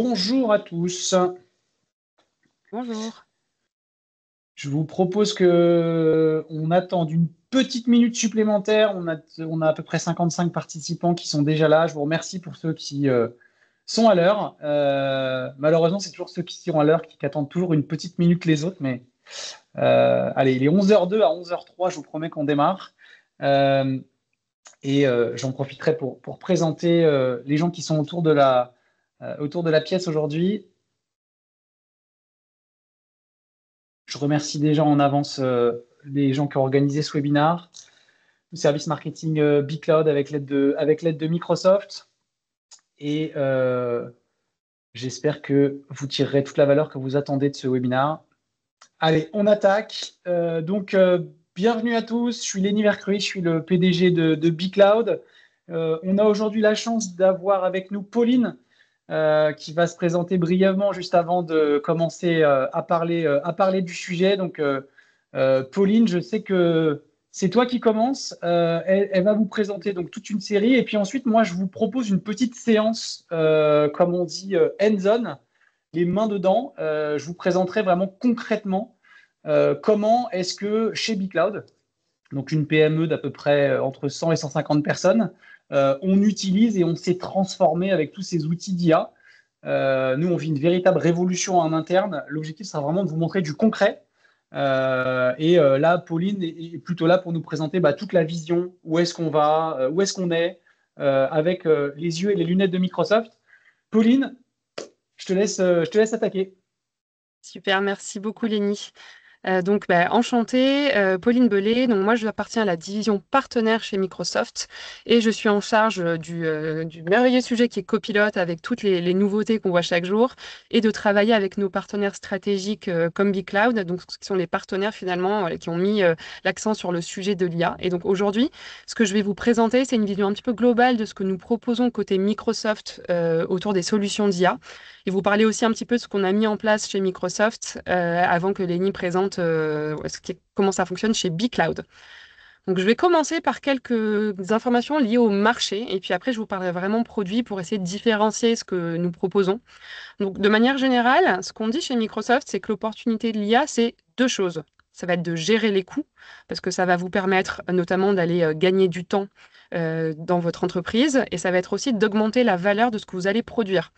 Bonjour à tous. Bonjour. Je vous propose que on attende une petite minute supplémentaire. On a à peu près 55 participants qui sont déjà là. Je vous remercie pour ceux qui sont à l'heure. Malheureusement, c'est toujours ceux qui sont à l'heure qui attendent toujours une petite minute les autres. Mais allez, il est 11h02 à 11h03. Je vous promets qu'on démarre. Euh, J'en profiterai pour présenter les gens qui sont autour de la pièce aujourd'hui. Je remercie déjà en avance les gens qui ont organisé ce webinaire, le service marketing BigCloud avec l'aide de Microsoft. Et j'espère que vous tirerez toute la valeur que vous attendez de ce webinaire. Allez, on attaque. Bienvenue à tous. Je suis Lenny Vercruy, je suis le PDG de BigCloud. On a aujourd'hui la chance d'avoir avec nous Pauline, qui va se présenter brièvement juste avant de commencer à parler du sujet. Pauline, je sais que c'est toi qui commence. Elle va vous présenter donc toute une série. Et puis ensuite, moi, je vous propose une petite séance, comme on dit, hands-on, les mains dedans. Je vous présenterai vraiment concrètement comment est-ce que chez BigCloud, donc une PME d'à peu près entre 100 et 150 personnes, on utilise et on s'est transformé avec tous ces outils d'IA. Nous, on vit une véritable révolution en interne. L'objectif sera vraiment de vous montrer du concret. Là, Pauline est plutôt là pour nous présenter toute la vision, où est-ce qu'on va, où est-ce qu'on est, avec les yeux et les lunettes de Microsoft. Pauline, je te laisse attaquer. Super, merci beaucoup Lénie. Enchantée, Pauline Belay. Donc, moi, je appartiens à la division partenaire chez Microsoft et je suis en charge du merveilleux sujet qui est Copilote avec toutes les nouveautés qu'on voit chaque jour et de travailler avec nos partenaires stratégiques comme BigCloud, donc qui sont les partenaires finalement qui ont mis l'accent sur le sujet de l'IA. Et donc, aujourd'hui, ce que je vais vous présenter, c'est une vision un petit peu globale de ce que nous proposons côté Microsoft autour des solutions d'IA. Et vous parler aussi un petit peu de ce qu'on a mis en place chez Microsoft avant que Lénie présente comment ça fonctionne chez BigCloud. Donc, je vais commencer par quelques informations liées au marché et puis après, je vous parlerai vraiment produit pour essayer de différencier ce que nous proposons. Donc, de manière générale, ce qu'on dit chez Microsoft, c'est que l'opportunité de l'IA, c'est deux choses. Ça va être de gérer les coûts, parce que ça va vous permettre notamment d'aller gagner du temps dans votre entreprise, et ça va être aussi d'augmenter la valeur de ce que vous allez produire.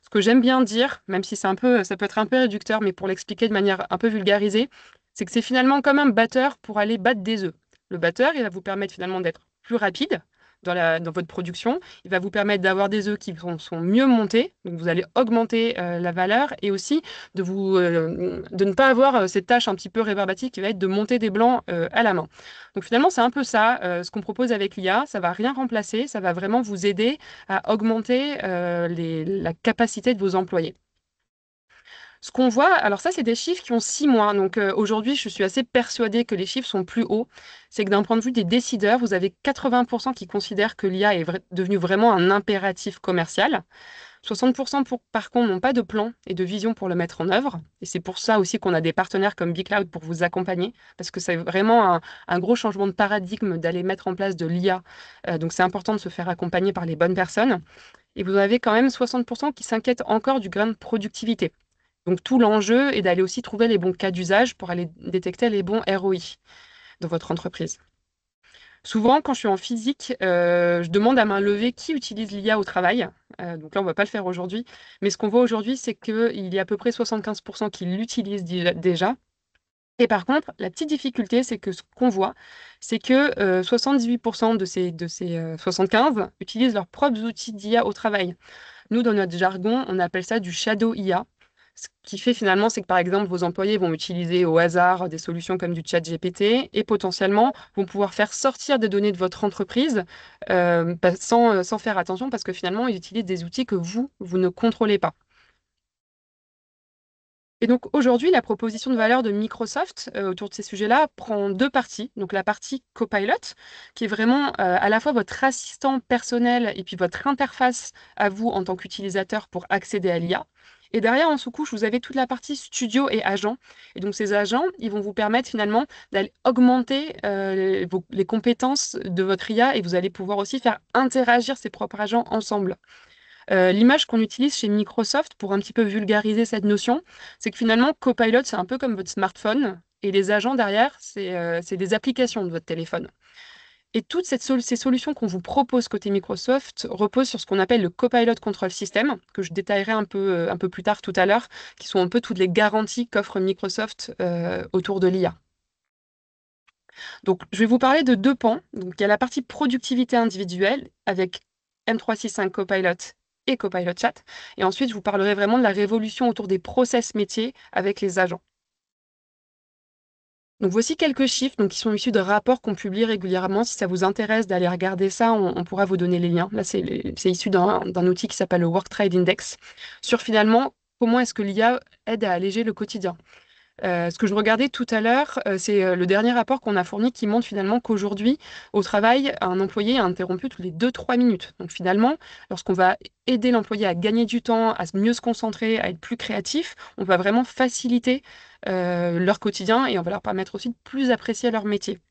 Ce que j'aime bien dire, même si ça peut être un peu réducteur, mais pour l'expliquer de manière un peu vulgarisée, c'est que c'est finalement comme un batteur pour aller battre des œufs. Le batteur, il va vous permettre finalement d'être plus rapide dans votre production. Il va vous permettre d'avoir des œufs qui sont mieux montés. Donc, vous allez augmenter la valeur et aussi de ne pas avoir cette tâche un petit peu rébarbative qui va être de monter des blancs à la main. Donc, finalement, c'est un peu ça, ce qu'on propose avec l'IA. Ça va rien remplacer. Ça va vraiment vous aider à augmenter la capacité de vos employés. Ce qu'on voit, alors ça, c'est des chiffres qui ont 6 mois. Donc aujourd'hui, je suis assez persuadée que les chiffres sont plus hauts. C'est que d'un point de vue des décideurs, vous avez 80% qui considèrent que l'IA est devenu vraiment un impératif commercial. 60% par contre, n'ont pas de plan et de vision pour le mettre en œuvre. Et c'est pour ça aussi qu'on a des partenaires comme BigCloud pour vous accompagner, parce que c'est vraiment un gros changement de paradigme d'aller mettre en place de l'IA. Donc c'est important de se faire accompagner par les bonnes personnes. Et vous avez quand même 60% qui s'inquiètent encore du gain de productivité. Donc tout l'enjeu est d'aller aussi trouver les bons cas d'usage pour aller détecter les bons ROI dans votre entreprise. Souvent, quand je suis en physique, je demande à main levée qui utilise l'IA au travail. Donc là, on ne va pas le faire aujourd'hui. Mais ce qu'on voit aujourd'hui, c'est qu'il y a à peu près 75% qui l'utilisent déjà. Et par contre, la petite difficulté, c'est que ce qu'on voit, c'est que 78% de ces 75 utilisent leurs propres outils d'IA au travail. Nous, dans notre jargon, on appelle ça du shadow IA. Ce qui fait finalement, c'est que par exemple, vos employés vont utiliser au hasard des solutions comme du chat GPT et potentiellement vont pouvoir faire sortir des données de votre entreprise sans faire attention parce que finalement, ils utilisent des outils que vous ne contrôlez pas. Et donc aujourd'hui, la proposition de valeur de Microsoft autour de ces sujets-là prend deux parties. Donc la partie Copilot, qui est vraiment à la fois votre assistant personnel et puis votre interface à vous en tant qu'utilisateur pour accéder à l'IA. Et derrière, en sous-couche, vous avez toute la partie studio et agents. Et donc ces agents, ils vont vous permettre finalement d'aller augmenter les compétences de votre IA et vous allez pouvoir aussi faire interagir ces propres agents ensemble. L'image qu'on utilise chez Microsoft pour un petit peu vulgariser cette notion, c'est que finalement, Copilot, c'est un peu comme votre smartphone et les agents derrière, c'est des applications de votre téléphone. Et toutes ces solutions qu'on vous propose côté Microsoft reposent sur ce qu'on appelle le Copilot Control System, que je détaillerai un peu plus tard tout à l'heure, qui sont un peu toutes les garanties qu'offre Microsoft autour de l'IA. Donc, je vais vous parler de deux pans. Donc, il y a la partie productivité individuelle avec M365 Copilot et Copilot Chat. Et ensuite, je vous parlerai vraiment de la révolution autour des process métiers avec les agents. Donc voici quelques chiffres qui sont issus de rapports qu'on publie régulièrement. Si ça vous intéresse d'aller regarder ça, on pourra vous donner les liens. Là, c'est issu d'un outil qui s'appelle le Work Trade Index sur finalement comment est-ce que l'IA aide à alléger le quotidien. Ce que je regardais tout à l'heure, c'est le dernier rapport qu'on a fourni qui montre finalement qu'aujourd'hui, au travail, un employé est interrompu toutes les 2-3 minutes. Donc finalement, lorsqu'on va aider l'employé à gagner du temps, à mieux se concentrer, à être plus créatif, on va vraiment faciliter leur quotidien et on va leur permettre aussi de plus apprécier leur métier.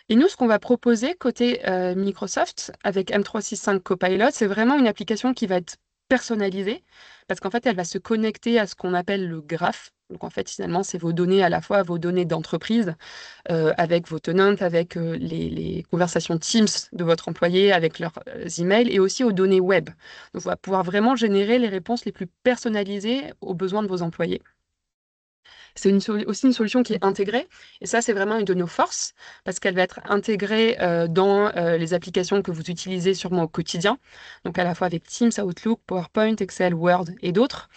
Et nous, ce qu'on va proposer côté Microsoft avec M365 Copilot, c'est vraiment une application qui va être personnalisée parce qu'en fait, elle va se connecter à ce qu'on appelle le graphe. Donc en fait, finalement, c'est vos données à la fois vos données d'entreprise avec vos tenantes, avec les conversations Teams de votre employé, avec leurs emails et aussi aux données web. Donc on va pouvoir vraiment générer les réponses les plus personnalisées aux besoins de vos employés. C'est aussi une solution qui est intégrée. Et ça, c'est vraiment une de nos forces parce qu'elle va être intégrée dans les applications que vous utilisez sûrement au quotidien. Donc à la fois avec Teams, Outlook, PowerPoint, Excel, Word et d'autres.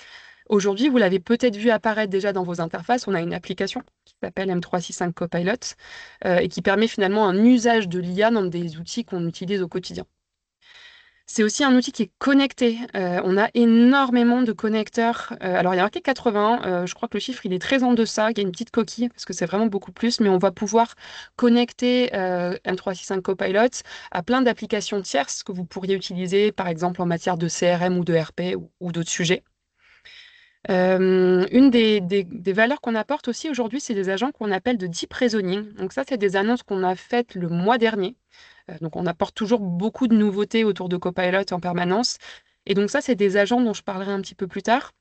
Aujourd'hui, vous l'avez peut-être vu apparaître déjà dans vos interfaces. On a une application qui s'appelle M365 Copilot et qui permet finalement un usage de l'IA dans des outils qu'on utilise au quotidien. C'est aussi un outil qui est connecté. On a énormément de connecteurs. Alors, il y a marqué 80. Je crois que le chiffre, il est très en deçà. Il y a une petite coquille parce que c'est vraiment beaucoup plus. Mais on va pouvoir connecter M365 Copilot à plein d'applications tierces que vous pourriez utiliser, par exemple, en matière de CRM ou de RP ou d'autres sujets. Une des valeurs qu'on apporte aussi aujourd'hui, c'est des agents qu'on appelle de deep reasoning. Donc ça, c'est des annonces qu'on a faites le mois dernier. Donc on apporte toujours beaucoup de nouveautés autour de Copilot en permanence. Et donc ça, c'est des agents dont je parlerai un petit peu plus tard,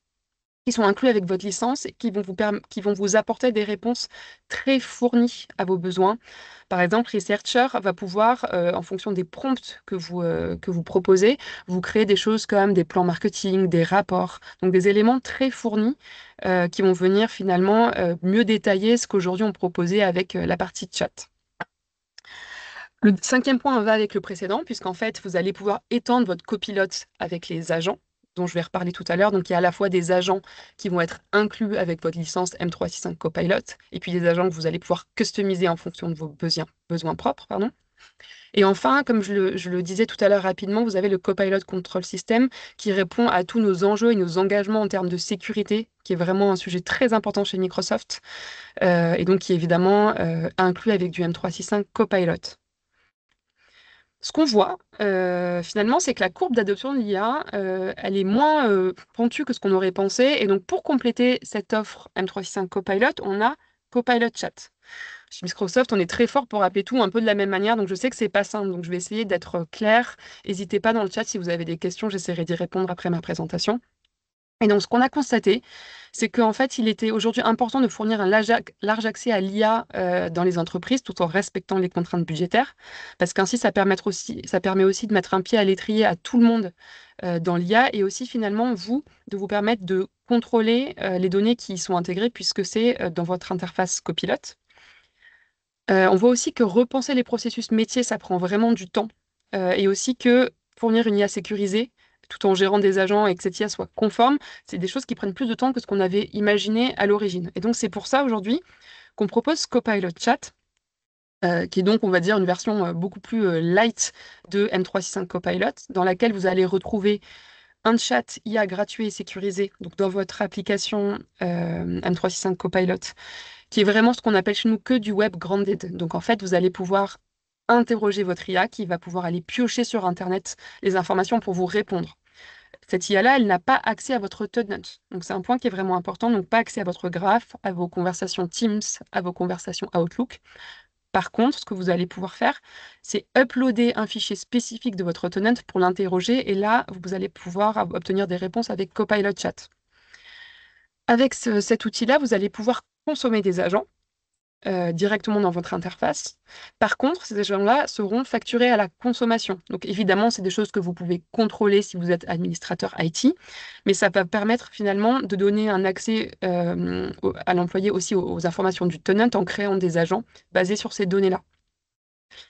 qui sont inclus avec votre licence et qui vont vous apporter des réponses très fournies à vos besoins. Par exemple, Researcher va pouvoir, en fonction des prompts que vous proposez, vous créer des choses comme des plans marketing, des rapports, donc des éléments très fournis qui vont venir finalement mieux détailler ce qu'aujourd'hui on proposait avec la partie chat. Le cinquième point va avec le précédent, puisqu'en fait, vous allez pouvoir étendre votre copilote avec les agents, dont je vais reparler tout à l'heure. Donc, il y a à la fois des agents qui vont être inclus avec votre licence M365 Copilot, et puis des agents que vous allez pouvoir customiser en fonction de vos besoins propres, pardon. Et enfin, comme je le disais tout à l'heure rapidement, vous avez le Copilot Control System qui répond à tous nos enjeux et nos engagements en termes de sécurité, qui est vraiment un sujet très important chez Microsoft, et donc qui est évidemment inclus avec du M365 Copilot. Ce qu'on voit, finalement, c'est que la courbe d'adoption de l'IA, elle est moins pentue que ce qu'on aurait pensé. Et donc, pour compléter cette offre M365 Copilot, on a Copilot Chat. Chez Microsoft, on est très fort pour appeler tout un peu de la même manière, donc je sais que c'est pas simple. Donc, je vais essayer d'être claire. N'hésitez pas dans le chat si vous avez des questions, j'essaierai d'y répondre après ma présentation. Et donc, ce qu'on a constaté, c'est qu'en fait, il était aujourd'hui important de fournir un large accès à l'IA dans les entreprises tout en respectant les contraintes budgétaires, parce qu'ainsi, ça permet aussi de mettre un pied à l'étrier à tout le monde dans l'IA et aussi finalement, de vous permettre de contrôler les données qui y sont intégrées puisque c'est dans votre interface copilote. On voit aussi que repenser les processus métiers, ça prend vraiment du temps et aussi que fournir une IA sécurisée, tout en gérant des agents et que cette IA soit conforme, c'est des choses qui prennent plus de temps que ce qu'on avait imaginé à l'origine. Et donc, c'est pour ça aujourd'hui qu'on propose Copilot Chat, qui est donc, on va dire, une version beaucoup plus light de M365 Copilot, dans laquelle vous allez retrouver un chat IA gratuit et sécurisé donc dans votre application M365 Copilot, qui est vraiment ce qu'on appelle chez nous que du web grounded. Donc, en fait, vous allez pouvoir interroger votre IA qui va pouvoir aller piocher sur Internet les informations pour vous répondre. Cette IA-là, elle n'a pas accès à votre tenant. Donc, c'est un point qui est vraiment important. Donc, pas accès à votre graphe, à vos conversations Teams, à vos conversations Outlook. Par contre, ce que vous allez pouvoir faire, c'est uploader un fichier spécifique de votre tenant pour l'interroger et là, vous allez pouvoir obtenir des réponses avec Copilot Chat. Avec cet outil-là, vous allez pouvoir consommer des agents directement dans votre interface. Par contre, ces agents-là seront facturés à la consommation. Donc évidemment, c'est des choses que vous pouvez contrôler si vous êtes administrateur IT, mais ça va permettre finalement de donner un accès à l'employé aussi aux informations du tenant en créant des agents basés sur ces données-là.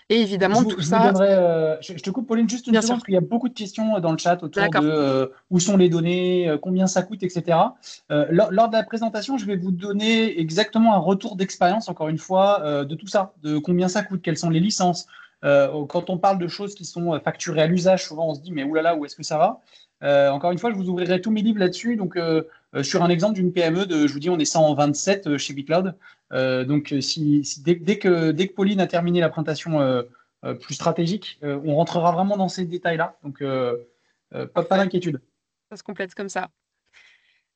Et évidemment, tout Je vous ça, donnerai, je te coupe Pauline juste une bien seconde sûr. parce qu'il y a beaucoup de questions dans le chat autour de D'accord. où sont les données, combien ça coûte, etc. Lors de la présentation, je vais vous donner exactement un retour d'expérience, encore une fois, de tout ça, de combien ça coûte, quelles sont les licences. Quand on parle de choses qui sont facturées à l'usage, souvent on se dit mais oulala, où est-ce que ça va? Encore une fois, je vous ouvrirai tous mes livres là-dessus. Donc, sur un exemple d'une PME, je vous dis, on est 127 chez BitCloud. Donc, dès que Pauline a terminé la présentation plus stratégique, on rentrera vraiment dans ces détails-là. Donc, pas Parfait. d'inquiétude. Ça se complète comme ça.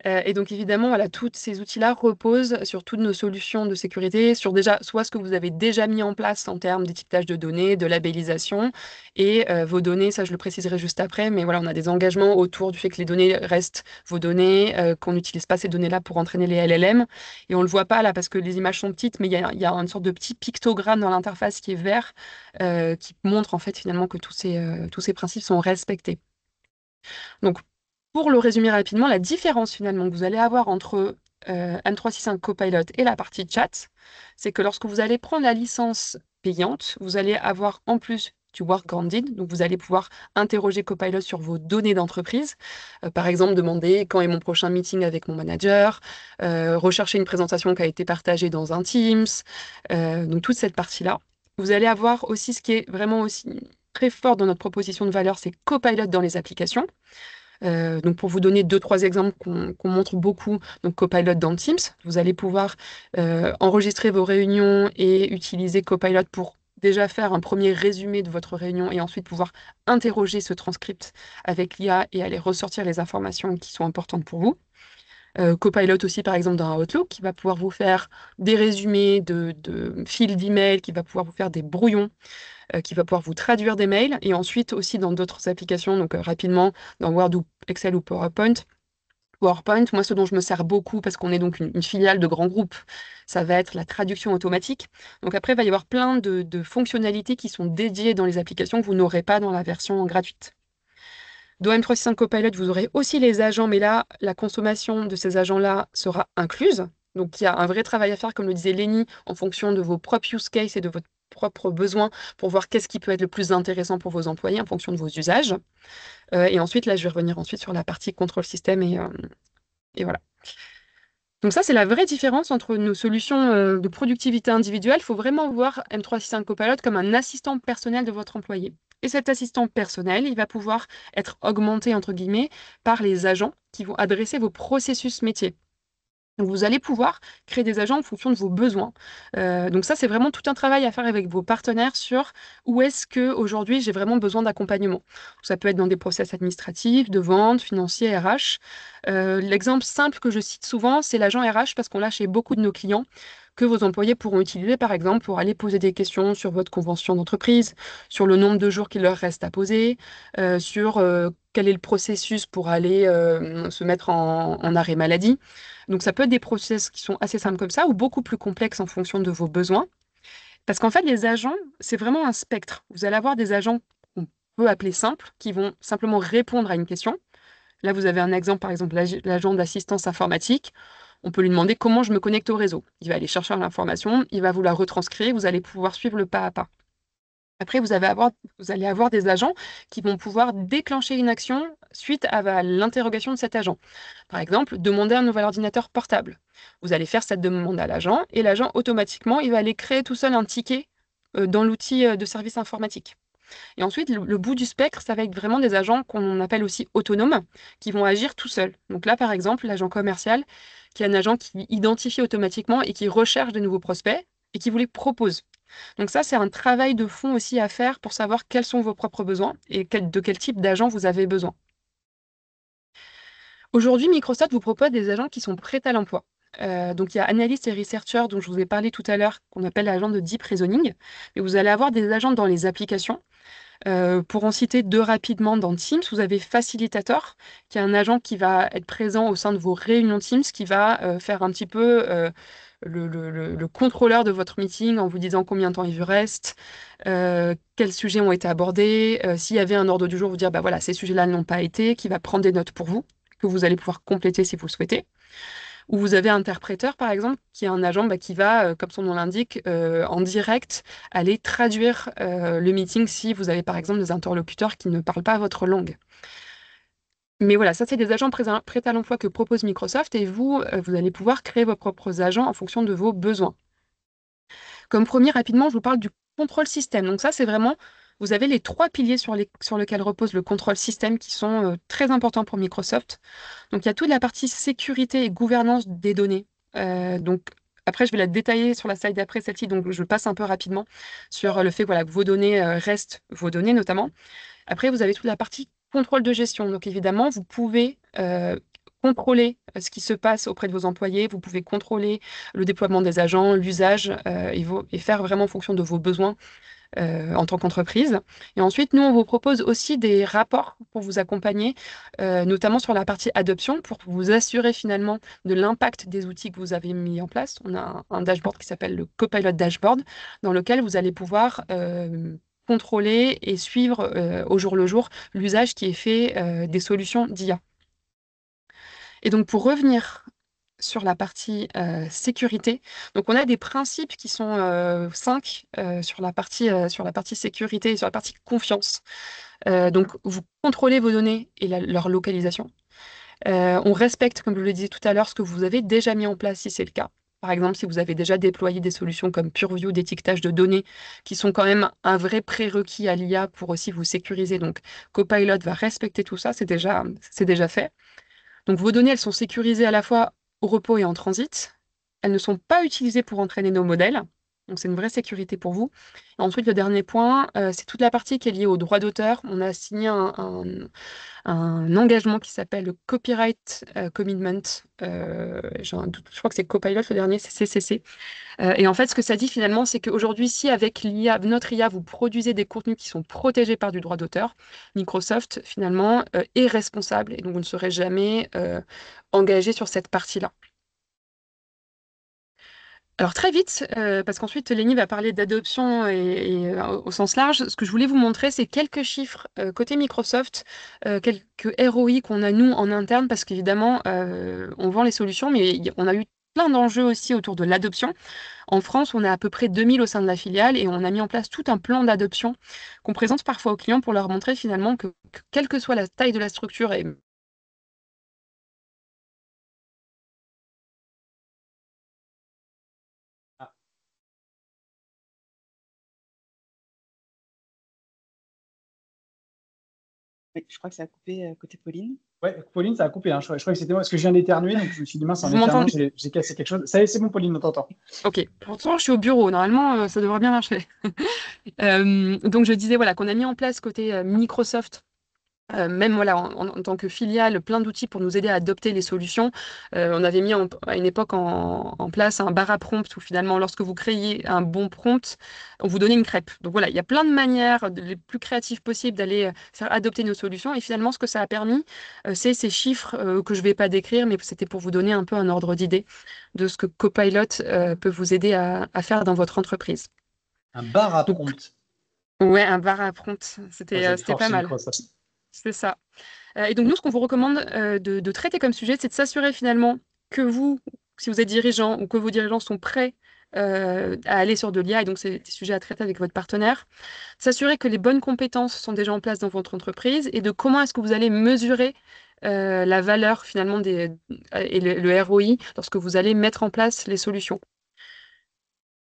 Et donc évidemment, voilà, tous ces outils-là reposent sur toutes nos solutions de sécurité, sur déjà soit ce que vous avez déjà mis en place en termes d'étiquetage de données, de labellisation, et vos données, ça je le préciserai juste après, mais voilà, on a des engagements autour du fait que les données restent vos données, qu'on n'utilise pas ces données-là pour entraîner les LLM, et on le voit pas là parce que les images sont petites, mais il y a une sorte de petit pictogramme dans l'interface qui est vert, qui montre en fait finalement que tous ces principes sont respectés. Donc, pour le résumer rapidement, la différence finalement que vous allez avoir entre M365 Copilot et la partie chat, c'est que lorsque vous allez prendre la licence payante, vous allez avoir en plus du work grounded, donc vous allez pouvoir interroger Copilot sur vos données d'entreprise, par exemple demander quand est mon prochain meeting avec mon manager, rechercher une présentation qui a été partagée dans un Teams, donc toute cette partie-là. Vous allez avoir aussi ce qui est vraiment aussi très fort dans notre proposition de valeur, c'est Copilot dans les applications. Donc pour vous donner deux, trois exemples qu'on montre beaucoup, donc Copilot dans Teams, vous allez pouvoir enregistrer vos réunions et utiliser Copilot pour déjà faire un premier résumé de votre réunion et ensuite pouvoir interroger ce transcript avec l'IA et aller ressortir les informations qui sont importantes pour vous. Copilot aussi, par exemple, dans Outlook, qui va pouvoir vous faire des résumés de fils d'email, qui va pouvoir vous faire des brouillons, qui va pouvoir vous traduire des mails, et ensuite aussi dans d'autres applications, donc rapidement dans Word ou Excel ou PowerPoint. PowerPoint, moi, ce dont je me sers beaucoup, parce qu'on est donc une filiale de grands groupes, ça va être la traduction automatique. Donc après, il va y avoir plein de fonctionnalités qui sont dédiées dans les applications que vous n'aurez pas dans la version gratuite. Dans M365 Copilot, vous aurez aussi les agents, mais là, la consommation de ces agents-là sera incluse. Donc, il y a un vrai travail à faire, comme le disait Lénie, en fonction de vos propres use cases et de votre propre besoin pour voir qu'est-ce qui peut être le plus intéressant pour vos employés en fonction de vos usages. Et ensuite, là, je vais revenir ensuite sur la partie contrôle système et voilà. Donc ça, c'est la vraie différence entre nos solutions de productivité individuelle. Il faut vraiment voir M365 Copilot comme un assistant personnel de votre employé. Et cet assistant personnel, il va pouvoir être augmenté, entre guillemets, par les agents qui vont adresser vos processus métiers. Donc, vous allez pouvoir créer des agents en fonction de vos besoins. Donc ça, c'est vraiment tout un travail à faire avec vos partenaires sur où est-ce que aujourd'hui j'ai vraiment besoin d'accompagnement. Ça peut être dans des process administratifs, de vente, financiers, RH. L'exemple simple que je cite souvent, c'est l'agent RH parce qu'on l'a chez beaucoup de nos clients que vos employés pourront utiliser, par exemple, pour aller poser des questions sur votre convention d'entreprise, sur le nombre de jours qu'il leur reste à poser, sur quel est le processus pour aller se mettre en arrêt maladie. Donc ça peut être des process qui sont assez simples comme ça ou beaucoup plus complexes en fonction de vos besoins. Parce qu'en fait, les agents, c'est vraiment un spectre. Vous allez avoir des agents qu'on peut appeler simples, qui vont simplement répondre à une question. Là, vous avez un exemple, par exemple, l'agent d'assistance informatique. On peut lui demander comment je me connecte au réseau. Il va aller chercher l'information, il va vous la retranscrire, vous allez pouvoir suivre le pas à pas. Après, vous allez avoir des agents qui vont pouvoir déclencher une action suite à l'interrogation de cet agent. Par exemple, demander un nouvel ordinateur portable. Vous allez faire cette demande à l'agent et l'agent, automatiquement, il va aller créer tout seul un ticket dans l'outil de service informatique. Et ensuite, le bout du spectre, ça va être vraiment des agents qu'on appelle aussi autonomes, qui vont agir tout seuls. Donc là, par exemple, l'agent commercial, qui est un agent qui identifie automatiquement et qui recherche de nouveaux prospects et qui vous les propose. Donc ça, c'est un travail de fond aussi à faire pour savoir quels sont vos propres besoins et de quel type d'agent vous avez besoin. Aujourd'hui, Microsoft vous propose des agents qui sont prêts à l'emploi. Donc, il y a Analyst et Researcher, dont je vous ai parlé tout à l'heure, qu'on appelle l'agent de Deep Reasoning. Et vous allez avoir des agents dans les applications. Pour en citer deux rapidement dans Teams, vous avez Facilitator, qui est un agent qui va être présent au sein de vos réunions Teams, qui va faire un petit peu le contrôleur de votre meeting en vous disant combien de temps il vous reste, quels sujets ont été abordés, s'il y avait un ordre du jour, vous dire bah voilà, ces sujets-là n'ont pas été, qui va prendre des notes pour vous, que vous allez pouvoir compléter si vous le souhaitez. Ou vous avez un interpréteur, par exemple, qui est un agent qui va, comme son nom l'indique, en direct, aller traduire le meeting si vous avez, par exemple, des interlocuteurs qui ne parlent pas votre langue. Mais voilà, ça, c'est des agents prêts à l'emploi que propose Microsoft et vous, vous allez pouvoir créer vos propres agents en fonction de vos besoins. Comme premier, rapidement, je vous parle du contrôle système. Donc ça, c'est vraiment, vous avez les trois piliers sur lesquels repose le contrôle système qui sont très importants pour Microsoft. Donc, il y a toute la partie sécurité et gouvernance des données. Donc, après, je vais la détailler sur la slide d'après celle-ci, donc je passe un peu rapidement sur le fait voilà, que vos données restent vos données notamment. Après, vous avez toute la partie contrôle de gestion. Donc, évidemment, vous pouvez contrôler ce qui se passe auprès de vos employés, vous pouvez contrôler le déploiement des agents, l'usage, et faire vraiment en fonction de vos besoins en tant qu'entreprise. Et ensuite, nous, on vous propose aussi des rapports pour vous accompagner, notamment sur la partie adoption, pour vous assurer finalement de l'impact des outils que vous avez mis en place. On a un dashboard qui s'appelle le Copilot Dashboard, dans lequel vous allez pouvoir contrôler et suivre au jour le jour l'usage qui est fait des solutions d'IA. Et donc, pour revenir sur la partie sécurité. Donc, on a des principes qui sont cinq sur sur la partie sécurité et sur la partie confiance. Donc, vous contrôlez vos données et leur localisation. On respecte, comme je le disais tout à l'heure, ce que vous avez déjà mis en place si c'est le cas. Par exemple, si vous avez déjà déployé des solutions comme PureView d'étiquetage de données, qui sont quand même un vrai prérequis à l'IA pour aussi vous sécuriser. Donc, Copilot va respecter tout ça, c'est déjà fait. Donc vos données, elles sont sécurisées à la fois au repos et en transit. Elles ne sont pas utilisées pour entraîner nos modèles. Donc c'est une vraie sécurité pour vous. Et ensuite, le dernier point, c'est toute la partie qui est liée au droit d'auteur. On a signé un engagement qui s'appelle le Copyright Commitment. J'ai un doute, je crois que c'est Copilot, le dernier, c'est CCC. Et en fait, ce que ça dit finalement, c'est qu'aujourd'hui, si avec l'IA, notre IA, vous produisez des contenus qui sont protégés par du droit d'auteur, Microsoft, finalement, est responsable et donc vous ne serez jamais engagé sur cette partie-là. Alors très vite, parce qu'ensuite Lénie va parler d'adoption au sens large, ce que je voulais vous montrer, c'est quelques chiffres côté Microsoft, quelques ROI qu'on a nous en interne, parce qu'évidemment, on vend les solutions, mais on a eu plein d'enjeux aussi autour de l'adoption. En France, on a à peu près 2000 au sein de la filiale et on a mis en place tout un plan d'adoption qu'on présente parfois aux clients pour leur montrer finalement que quelle que soit la taille de la structure et Ah, Oui, je crois que ça a coupé côté Pauline. ouais, Pauline, ça a coupé. Hein. Je crois que c'était moi parce que je viens d'éternuer, donc je me suis dit, mince, en vous éternuant, m'entendez? j'ai cassé quelque chose. Ça y est, c'est bon, Pauline, on t'entend. Ok, pourtant je suis au bureau, normalement ça devrait bien marcher. Donc je disais voilà, qu'on a mis en place côté Microsoft. Même voilà, en tant que filiale, plein d'outils pour nous aider à adopter les solutions. On avait mis à une époque en place un bar à prompt où finalement, lorsque vous créiez un bon prompt, on vous donnait une crêpe. Donc voilà, il y a plein de manières les plus créatives possibles d'aller faire adopter nos solutions. Et finalement, ce que ça a permis, c'est ces chiffres que je ne vais pas décrire, mais c'était pour vous donner un peu un ordre d'idée de ce que Copilot peut vous aider à faire dans votre entreprise. Un bar à Donc, prompt. ouais, un bar à prompt, Ah, c'était j'adore pas chez mal. Microsoft. C'est ça. Et donc, nous, ce qu'on vous recommande de traiter comme sujet, c'est de s'assurer finalement que vous, si vous êtes dirigeant ou que vos dirigeants sont prêts à aller sur de l'IA, et donc c'est des sujets à traiter avec votre partenaire, s'assurer que les bonnes compétences sont déjà en place dans votre entreprise et de comment est-ce que vous allez mesurer la valeur finalement et le ROI lorsque vous allez mettre en place les solutions.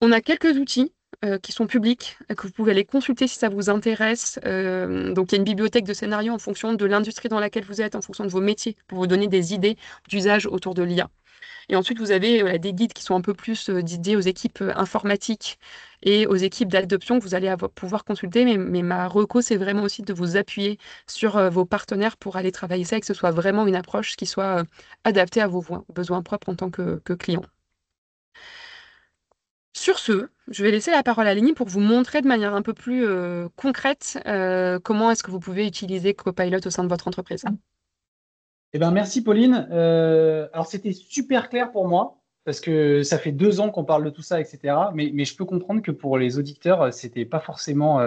On a quelques outils qui sont publics, que vous pouvez aller consulter si ça vous intéresse. Donc, il y a une bibliothèque de scénarios en fonction de l'industrie dans laquelle vous êtes, en fonction de vos métiers, pour vous donner des idées d'usage autour de l'IA. Et ensuite, vous avez des guides qui sont un peu plus dédiés aux équipes informatiques et aux équipes d'adoption que vous allez pouvoir consulter. Mais ma reco, c'est vraiment aussi de vous appuyer sur vos partenaires pour aller travailler ça et que ce soit vraiment une approche qui soit adaptée à vos besoins propres en tant que client. Sur ce, je vais laisser la parole à Lénie pour vous montrer de manière un peu plus concrète comment est-ce que vous pouvez utiliser Copilot au sein de votre entreprise. Eh ben, merci Pauline. Alors c'était super clair pour moi parce que ça fait 2 ans qu'on parle de tout ça, etc. Mais je peux comprendre que pour les auditeurs, c'était pas forcément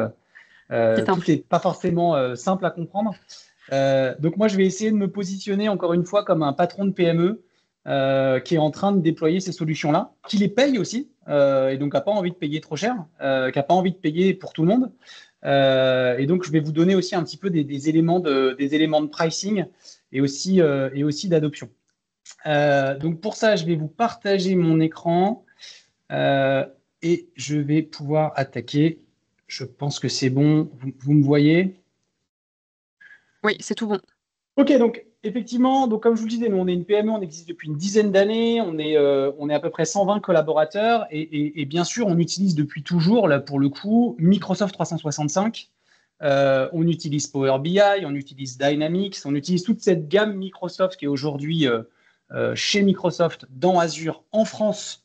tout n'est pas forcément simple à comprendre. Donc moi, je vais essayer de me positionner encore une fois comme un patron de PME qui est en train de déployer ces solutions-là, qui les paye aussi et donc qui n'a pas envie de payer trop cher, qui n'a pas envie de payer pour tout le monde. Et donc, je vais vous donner aussi un petit peu des éléments de pricing et aussi d'adoption. Donc, pour ça, je vais vous partager mon écran et je vais pouvoir attaquer. Je pense que c'est bon. Vous me voyez? Oui, c'est tout bon. Ok, donc effectivement, donc comme je vous le disais, nous on est une PME, on existe depuis une dizaine d'années, on est à peu près 120 collaborateurs et bien sûr on utilise depuis toujours, là pour le coup, Microsoft 365, on utilise Power BI, on utilise Dynamics, on utilise toute cette gamme Microsoft qui est aujourd'hui chez Microsoft dans Azure en France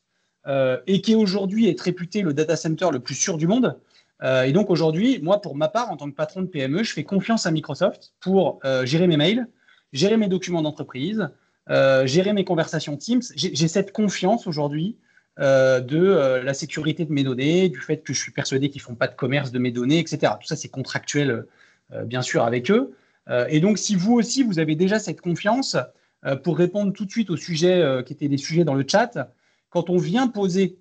et qui aujourd'hui est réputé le data center le plus sûr du monde. Et donc aujourd'hui, moi, pour ma part, en tant que patron de PME, je fais confiance à Microsoft pour gérer mes mails, gérer mes documents d'entreprise, gérer mes conversations Teams. J'ai cette confiance aujourd'hui de la sécurité de mes données, du fait que je suis persuadé qu'ils ne font pas de commerce de mes données, etc. Tout ça, c'est contractuel, bien sûr, avec eux. Et donc, si vous aussi, vous avez déjà cette confiance, pour répondre tout de suite aux sujets qui étaient des sujets dans le chat, quand on vient poser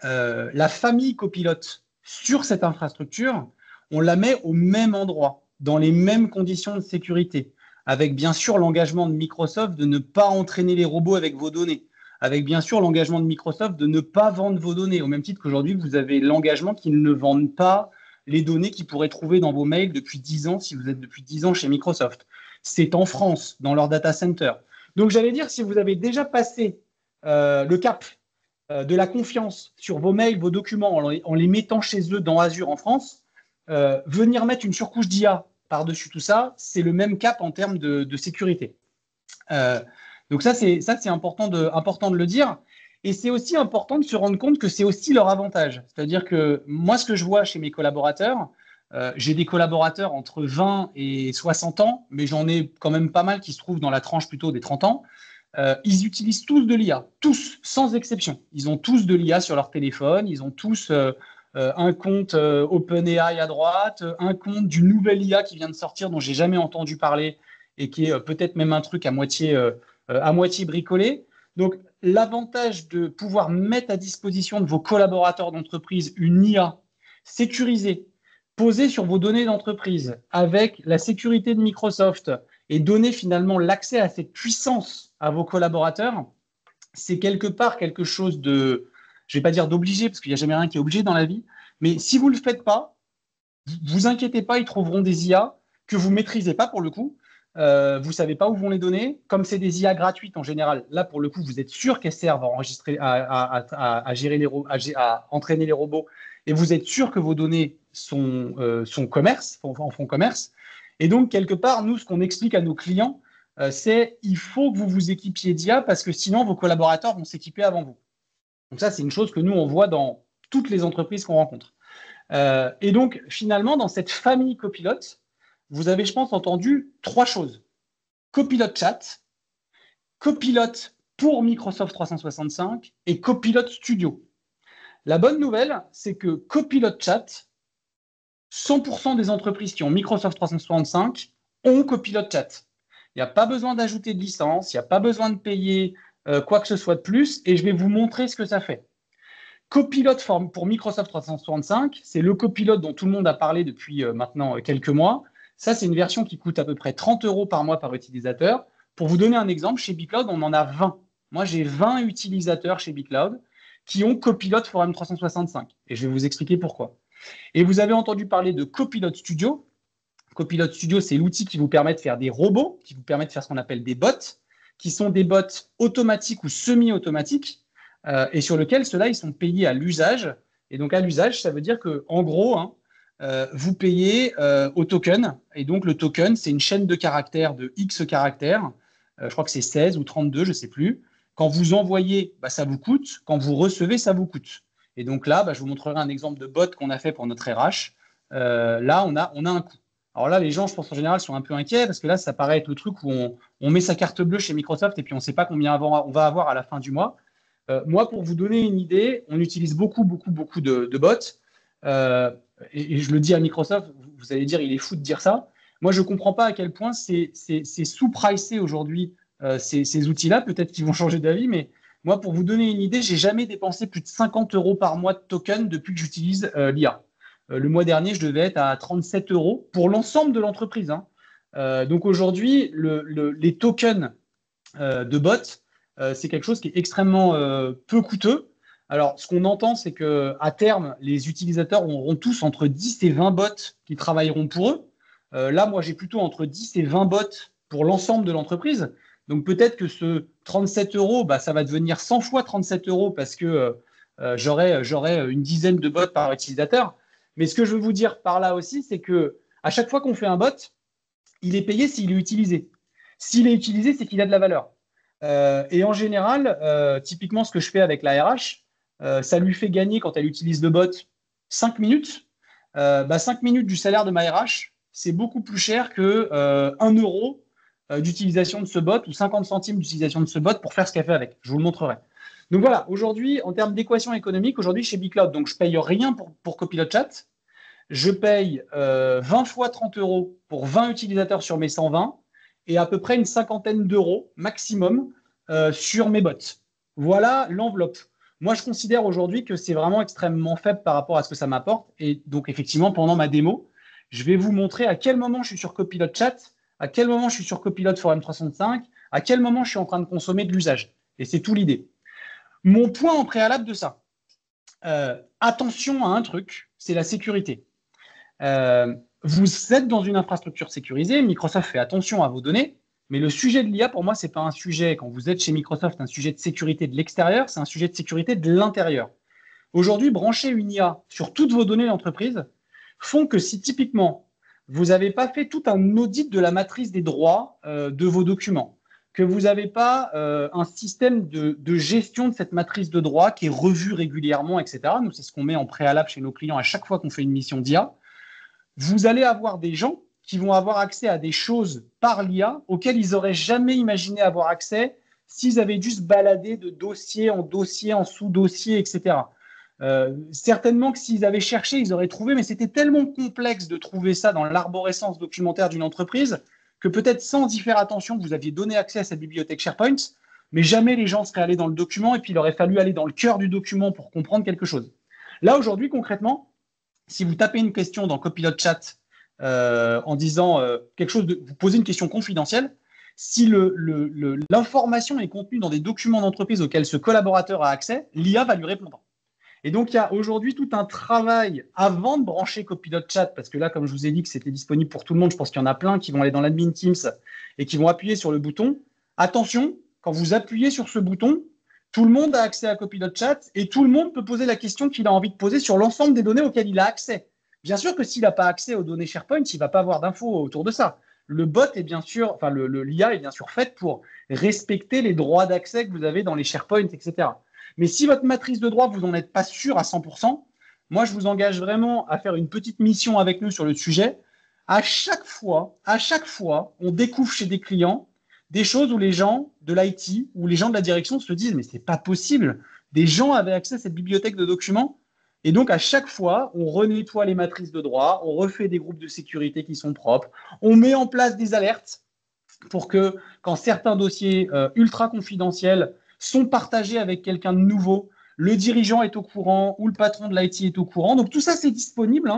la famille copilote sur cette infrastructure, on la met au même endroit, dans les mêmes conditions de sécurité, avec bien sûr l'engagement de Microsoft de ne pas entraîner les robots avec vos données, avec bien sûr l'engagement de Microsoft de ne pas vendre vos données, au même titre qu'aujourd'hui, vous avez l'engagement qu'ils ne vendent pas les données qu'ils pourraient trouver dans vos mails depuis 10 ans, si vous êtes depuis 10 ans chez Microsoft. C'est en France, dans leur data center. Donc j'allais dire, si vous avez déjà passé le cap de la confiance sur vos mails, vos documents, en les mettant chez eux dans Azure en France, venir mettre une surcouche d'IA par-dessus tout ça, c'est le même cap en termes de sécurité. Donc ça, c'est important de le dire. Et c'est aussi important de se rendre compte que c'est aussi leur avantage. C'est-à-dire que moi, ce que je vois chez mes collaborateurs, j'ai des collaborateurs entre 20 et 60 ans, mais j'en ai quand même pas mal qui se trouvent dans la tranche plutôt des 30 ans. Ils utilisent tous de l'IA, tous, sans exception. Ils ont tous de l'IA sur leur téléphone, ils ont tous un compte OpenAI à droite, un compte d'une nouvelle IA qui vient de sortir dont j'ai jamais entendu parler et qui est peut-être même un truc à moitié bricolé. Donc, l'avantage de pouvoir mettre à disposition de vos collaborateurs d'entreprise une IA sécurisée, posée sur vos données d'entreprise, avec la sécurité de Microsoft et donner finalement l'accès à cette puissance à vos collaborateurs, c'est quelque part quelque chose de, je ne vais pas dire d'obligé, parce qu'il n'y a jamais rien qui est obligé dans la vie, mais si vous ne le faites pas, vous inquiétez pas, ils trouveront des IA que vous ne maîtrisez pas pour le coup. Vous ne savez pas où vont les donner. Comme c'est des IA gratuites en général, là pour le coup, vous êtes sûr qu'elles servent à enregistrer, à gérer à entraîner les robots, et vous êtes sûr que vos données sont commerce, en font commerce. Et donc, quelque part, nous, ce qu'on explique à nos clients, c'est il faut que vous vous équipiez d'IA parce que sinon, vos collaborateurs vont s'équiper avant vous. Donc ça, c'est une chose que nous, on voit dans toutes les entreprises qu'on rencontre. Et donc, finalement, dans cette famille copilote, vous avez, je pense, entendu 3 choses. Copilot Chat, Copilot pour Microsoft 365 et Copilot Studio. La bonne nouvelle, c'est que Copilot Chat, 100% des entreprises qui ont Microsoft 365 ont Copilot Chat. Il n'y a pas besoin d'ajouter de licence, il n'y a pas besoin de payer quoi que ce soit de plus, et je vais vous montrer ce que ça fait. Copilot pour Microsoft 365, c'est le Copilot dont tout le monde a parlé depuis maintenant quelques mois. Ça, c'est une version qui coûte à peu près 30 € par mois par utilisateur. Pour vous donner un exemple, chez BigCloud, on en a 20. Moi, j'ai 20 utilisateurs chez BigCloud qui ont Copilot Forum 365. Et je vais vous expliquer pourquoi. Et vous avez entendu parler de Copilot Studio. Copilot Studio, c'est l'outil qui vous permet de faire des robots, qui vous permet de faire ce qu'on appelle des bots, qui sont des bots automatiques ou semi-automatiques, et sur lesquels ceux-là, ils sont payés à l'usage. Et donc, à l'usage, ça veut dire qu'en gros, vous payez au token. Et donc, le token, c'est une chaîne de caractères de X caractères. Je crois que c'est 16 ou 32, je ne sais plus. Quand vous envoyez, ça vous coûte. Quand vous recevez, ça vous coûte. Et donc là, je vous montrerai un exemple de bot qu'on a fait pour notre RH. Là, on a un coût. Alors là, les gens, je pense en général, sont un peu inquiets parce que là, ça paraît être le truc où on met sa carte bleue chez Microsoft et puis on ne sait pas combien on va avoir à la fin du mois. Moi, pour vous donner une idée, on utilise beaucoup de bots. Et je le dis à Microsoft, vous allez dire, il est fou de dire ça. Moi, je ne comprends pas à quel point c'est sous-pricé aujourd'hui, ces outils-là. Peut-être qu'ils vont changer d'avis, mais moi, pour vous donner une idée, je n'ai jamais dépensé plus de 50 € par mois de tokens depuis que j'utilise l'IA. Le mois dernier, je devais être à 37 € pour l'ensemble de l'entreprise. Donc aujourd'hui, les tokens de bots, c'est quelque chose qui est extrêmement peu coûteux. Alors, ce qu'on entend, c'est qu'à terme, les utilisateurs auront tous entre 10 et 20 bots qui travailleront pour eux. Là, moi, j'ai plutôt entre 10 et 20 bots pour l'ensemble de l'entreprise. Donc, peut-être que ce 37 €, ça va devenir 100 fois 37 € parce que j'aurai une dizaine de bots par utilisateur. Mais ce que je veux vous dire par là aussi, c'est qu'à chaque fois qu'on fait un bot, il est payé s'il est utilisé. S'il est utilisé, c'est qu'il a de la valeur. Et en général, typiquement, ce que je fais avec la RH, ça lui fait gagner, quand elle utilise le bot, 5 minutes. 5 minutes du salaire de ma RH, c'est beaucoup plus cher que 1 € d'utilisation de ce bot ou 50 centimes d'utilisation de ce bot pour faire ce qu'elle fait avec. Je vous le montrerai. Donc voilà, aujourd'hui, en termes d'équation économique, aujourd'hui chez BigCloud, donc je paye rien pour Copilot Chat. Je paye 20 fois 30 € pour 20 utilisateurs sur mes 120 et à peu près une cinquantaine d'euros maximum sur mes bots. Voilà l'enveloppe. Moi, je considère aujourd'hui que c'est vraiment extrêmement faible par rapport à ce que ça m'apporte. Et donc, effectivement, pendant ma démo, je vais vous montrer à quel moment je suis sur Copilot Chat, à quel moment je suis sur Copilot Forum 365, à quel moment je suis en train de consommer de l'usage. Et c'est tout l'idée. Mon point en préalable de ça, attention à un truc, c'est la sécurité. Vous êtes dans une infrastructure sécurisée, Microsoft fait attention à vos données, mais le sujet de l'IA, pour moi, ce n'est pas un sujet, quand vous êtes chez Microsoft, un sujet de sécurité de l'extérieur, c'est un sujet de sécurité de l'intérieur. Aujourd'hui, brancher une IA sur toutes vos données d'entreprise font que si typiquement, vous n'avez pas fait tout un audit de la matrice des droits de vos documents, que vous n'avez pas un système de gestion de cette matrice de droits qui est revu régulièrement, etc. Nous, c'est ce qu'on met en préalable chez nos clients à chaque fois qu'on fait une mission d'IA. Vous allez avoir des gens qui vont avoir accès à des choses par l'IA auxquelles ils n'auraient jamais imaginé avoir accès s'ils avaient dû se balader de dossier, en sous-dossier, etc. Certainement que s'ils avaient cherché, ils auraient trouvé, mais c'était tellement complexe de trouver ça dans l'arborescence documentaire d'une entreprise que peut-être sans y faire attention, vous aviez donné accès à cette bibliothèque SharePoint, mais jamais les gens seraient allés dans le document et puis il aurait fallu aller dans le cœur du document pour comprendre quelque chose. Là, aujourd'hui, concrètement, si vous tapez une question dans Copilot Chat en disant quelque chose, vous posez une question confidentielle, si l'information est contenue dans des documents d'entreprise auxquels ce collaborateur a accès, l'IA va lui répondre. Et donc, il y a aujourd'hui tout un travail avant de brancher Copilot Chat, parce que là, comme je vous ai dit que c'était disponible pour tout le monde, je pense qu'il y en a plein qui vont aller dans l'admin Teams et qui vont appuyer sur le bouton. Attention, quand vous appuyez sur ce bouton, tout le monde a accès à Copilot Chat et tout le monde peut poser la question qu'il a envie de poser sur l'ensemble des données auxquelles il a accès. Bien sûr que s'il n'a pas accès aux données SharePoint, il ne va pas avoir d'infos autour de ça. Le bot est bien sûr, enfin l'IA est bien sûr faite pour respecter les droits d'accès que vous avez dans les SharePoint, etc. Mais si votre matrice de droits, vous n'en êtes pas sûr à 100%, moi, je vous engage vraiment à faire une petite mission avec nous sur le sujet. À chaque fois, on découvre chez des clients des choses où les gens de l'IT ou les gens de la direction se disent « mais c'est pas possible, des gens avaient accès à cette bibliothèque de documents ». Et donc, à chaque fois, on renettoie les matrices de droits, on refait des groupes de sécurité qui sont propres, on met en place des alertes pour que, quand certains dossiers ultra confidentiels sont partagés avec quelqu'un de nouveau, le dirigeant est au courant ou le patron de l'IT est au courant. Donc, tout ça, c'est disponible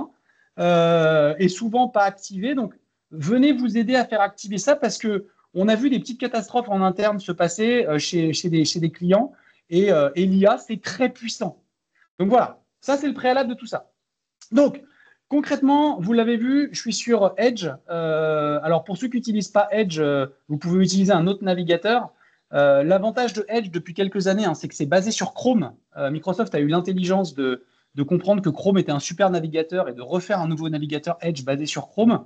et souvent pas activé. Donc, venez vous aider à faire activer ça parce qu'on a vu des petites catastrophes en interne se passer chez des clients. et l'IA, c'est très puissant. Donc voilà, ça c'est le préalable de tout ça. Donc, concrètement, vous l'avez vu, je suis sur Edge. Alors, pour ceux qui n'utilisent pas Edge, vous pouvez utiliser un autre navigateur. L'avantage de Edge depuis quelques années, c'est que c'est basé sur Chrome. Microsoft a eu l'intelligence de comprendre que Chrome était un super navigateur et de refaire un nouveau navigateur Edge basé sur Chrome.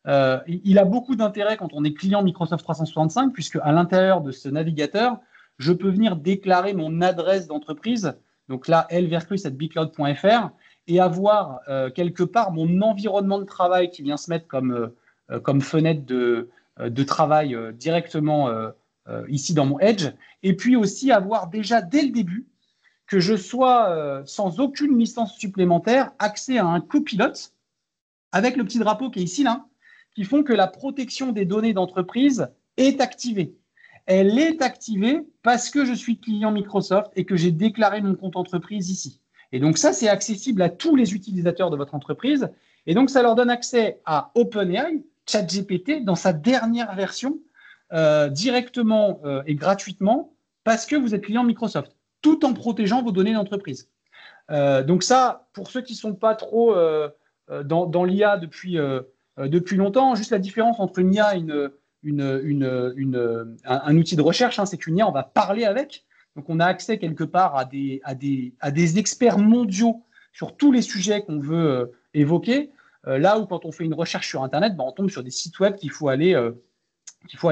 Il a beaucoup d'intérêt quand on est client Microsoft 365, puisque à l'intérieur de ce navigateur, je peux venir déclarer mon adresse d'entreprise. Donc là, lvercruz@bcloud.fr et avoir quelque part mon environnement de travail qui vient se mettre comme fenêtre de travail directement ici dans mon Edge. Et puis aussi avoir déjà dès le début que je sois sans aucune licence supplémentaire accès à un copilote avec le petit drapeau qui est ici là, qui font que la protection des données d'entreprise est activée. Elle est activée parce que je suis client Microsoft et que j'ai déclaré mon compte entreprise ici. Et donc ça, c'est accessible à tous les utilisateurs de votre entreprise. Et donc, ça leur donne accès à OpenAI, ChatGPT, dans sa dernière version, directement et gratuitement, parce que vous êtes client Microsoft, tout en protégeant vos données d'entreprise. Donc ça, pour ceux qui ne sont pas trop dans l'IA depuis longtemps, juste la différence entre une IA et un outil de recherche, c'est qu'une IA, on va parler avec. Donc, on a accès quelque part à des experts mondiaux sur tous les sujets qu'on veut évoquer. Là où, quand on fait une recherche sur Internet, on tombe sur des sites web qu'il faut aller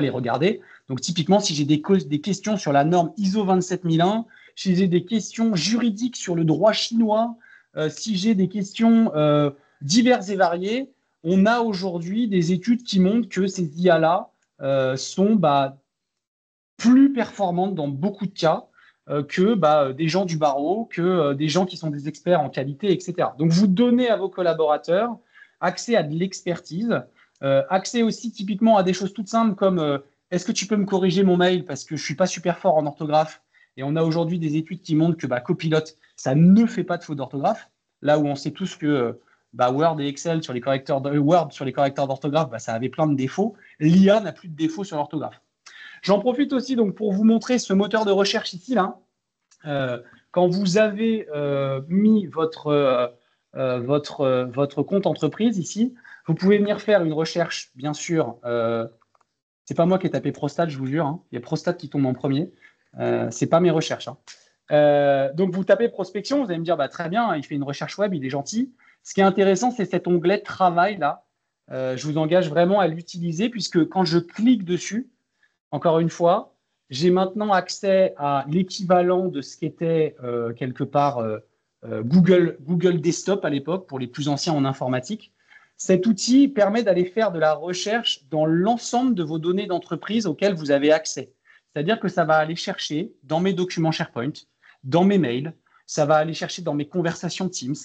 regarder. Donc, typiquement, si j'ai des questions sur la norme ISO 27001, si j'ai des questions juridiques sur le droit chinois, si j'ai des questions diverses et variées, on a aujourd'hui des études qui montrent que ces IA-là sont plus performantes dans beaucoup de cas que des gens du barreau, que des gens qui sont des experts en qualité, etc. Donc, vous donnez à vos collaborateurs accès à de l'expertise, accès aussi typiquement à des choses toutes simples comme est-ce que tu peux me corriger mon mail parce que je ne suis pas super fort en orthographe. Et on a aujourd'hui des études qui montrent que Copilot, ça ne fait pas de faute d'orthographe. Là où on sait tous que Word et Excel sur les correcteurs d'orthographe, ça avait plein de défauts. L'IA n'a plus de défauts sur l'orthographe. J'en profite aussi donc pour vous montrer ce moteur de recherche ici là. Quand vous avez mis votre compte entreprise ici, vous pouvez venir faire une recherche, bien sûr. C'est pas moi qui ai tapé prostate, je vous jure. Il y a prostate qui tombe en premier. C'est pas mes recherches. Donc vous tapez prospection, vous allez me dire très bien, il fait une recherche web, il est gentil. Ce qui est intéressant, c'est cet onglet travail là. Je vous engage vraiment à l'utiliser puisque quand je clique dessus, encore une fois, j'ai maintenant accès à l'équivalent de ce qu'était quelque part Google Desktop à l'époque, pour les plus anciens en informatique. Cet outil permet d'aller faire de la recherche dans l'ensemble de vos données d'entreprise auxquelles vous avez accès. C'est-à-dire que ça va aller chercher dans mes documents SharePoint, dans mes mails, ça va aller chercher dans mes conversations Teams,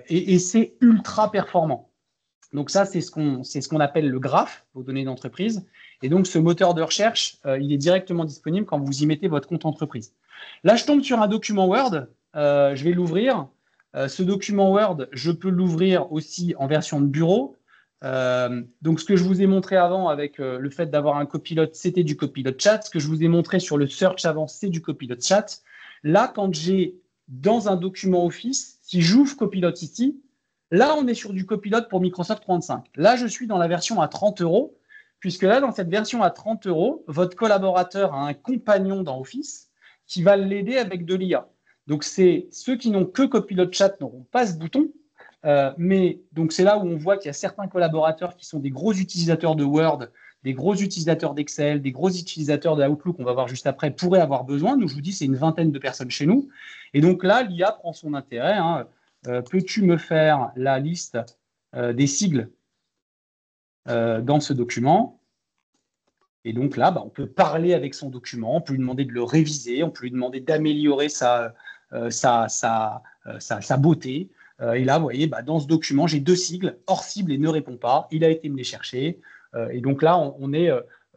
et c'est ultra performant. Donc ça, c'est ce qu'on appelle le graphe, vos données d'entreprise. Et donc, ce moteur de recherche, il est directement disponible quand vous y mettez votre compte entreprise. Là, je tombe sur un document Word. Je vais l'ouvrir. Ce document Word, je peux l'ouvrir aussi en version de bureau. Donc, ce que je vous ai montré avant avec le fait d'avoir un copilote, c'était du copilote chat. Ce que je vous ai montré sur le search avant, c'est du copilote chat. Là, quand j'ai dans un document Office, si j'ouvre copilote ici, là, on est sur du copilote pour Microsoft 365. Là, je suis dans la version à 30 €, puisque là, dans cette version à 30 €, votre collaborateur a un compagnon dans Office qui va l'aider avec de l'IA. Donc, c'est ceux qui n'ont que copilote chat n'auront pas ce bouton. Mais donc, c'est là où on voit qu'il y a certains collaborateurs qui sont des gros utilisateurs de Word, des gros utilisateurs d'Excel, des gros utilisateurs de Outlook, on va voir juste après, pourraient avoir besoin. Donc, je vous dis, c'est une vingtaine de personnes chez nous. Et donc là, l'IA prend son intérêt. Peux-tu me faire la liste des sigles dans ce document? Et donc là, on peut parler avec son document, on peut lui demander de le réviser, on peut lui demander d'améliorer sa beauté. Et là, vous voyez, dans ce document, j'ai 2 sigles, hors cible et ne répond pas. Il a été me les chercher. Et donc là, on est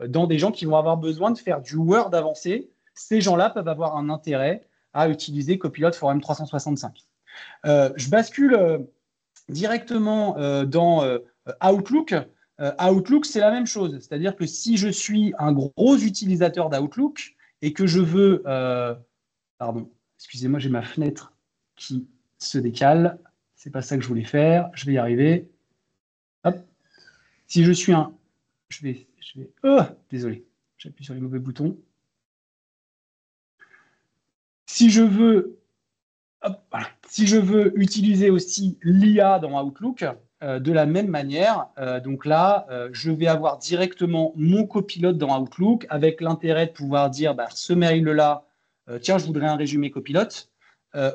dans des gens qui vont avoir besoin de faire du Word avancé. Ces gens-là peuvent avoir un intérêt à utiliser Copilot for M365. Je bascule directement dans Outlook. Outlook, c'est la même chose. C'est-à-dire que si je suis un gros utilisateur d'Outlook et que je veux Pardon, excusez-moi, j'ai ma fenêtre qui se décale. C'est pas ça que je voulais faire. Je vais y arriver. Hop. Si je suis un... Oh, désolé, j'appuie sur les mauvais boutons. Si je veux, hop, voilà. Si je veux utiliser aussi l'IA dans Outlook, de la même manière, donc là, je vais avoir directement mon copilote dans Outlook avec l'intérêt de pouvoir dire bah, ce mail-là, tiens, je voudrais un résumé copilote,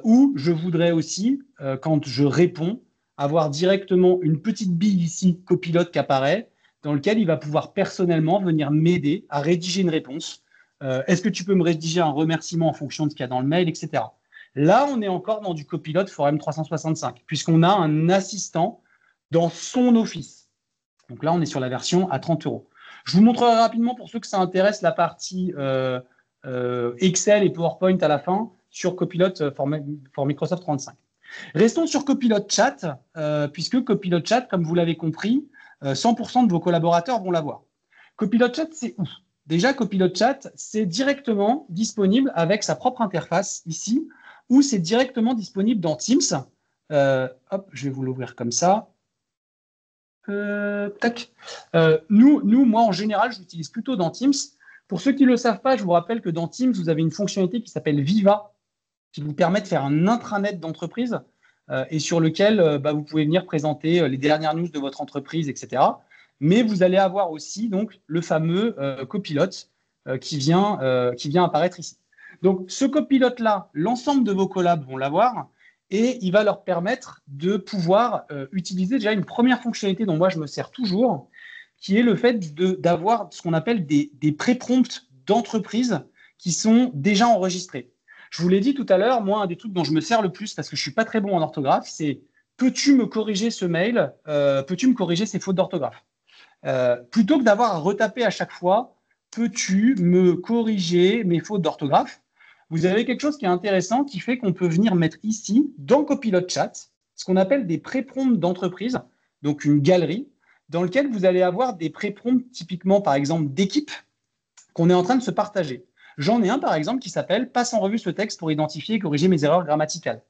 ou je voudrais aussi, quand je réponds, avoir directement une petite bille ici, copilote, qui apparaît, dans lequel il va pouvoir personnellement venir m'aider à rédiger une réponse. Est-ce que tu peux me rédiger un remerciement en fonction de ce qu'il y a dans le mail, etc. Là, on est encore dans du copilote Forum 365, puisqu'on a un assistant dans son office. Donc là, on est sur la version à 30 €. Je vous montrerai rapidement, pour ceux que ça intéresse, la partie Excel et PowerPoint à la fin sur Copilot for Microsoft 35. Restons sur Copilot Chat, puisque Copilot Chat, comme vous l'avez compris, 100% de vos collaborateurs vont l'avoir. Copilot Chat, c'est où? Déjà, Copilot Chat, c'est directement disponible avec sa propre interface ici, ou c'est directement disponible dans Teams. Hop, je vais vous l'ouvrir comme ça. Tac. Moi, en général, je l'utilise plutôt dans Teams. Pour ceux qui ne le savent pas, je vous rappelle que dans Teams, vous avez une fonctionnalité qui s'appelle Viva, qui vous permet de faire un intranet d'entreprise et sur lequel vous pouvez venir présenter les dernières news de votre entreprise, etc. Mais vous allez avoir aussi donc, le fameux copilote qui vient apparaître ici. Donc, ce copilote-là, l'ensemble de vos collabs vont l'avoir et il va leur permettre de pouvoir utiliser déjà une première fonctionnalité dont moi je me sers toujours, qui est le fait d'avoir ce qu'on appelle des pré-prompts d'entreprise qui sont déjà enregistrés. Je vous l'ai dit tout à l'heure, moi, un des trucs dont je me sers le plus, parce que je ne suis pas très bon en orthographe, c'est peux-tu me corriger ce mail, peux-tu me corriger ces fautes d'orthographe plutôt que d'avoir à retaper à chaque fois, peux-tu me corriger mes fautes d'orthographe? Vous avez quelque chose qui est intéressant qui fait qu'on peut venir mettre ici, dans Copilot Chat, ce qu'on appelle des pré-prompts d'entreprise, donc une galerie, dans lequel vous allez avoir des pré-prompts typiquement, par exemple, d'équipe qu'on est en train de se partager. J'en ai un, par exemple, qui s'appelle « Passe en revue ce texte pour identifier et corriger mes erreurs grammaticales ».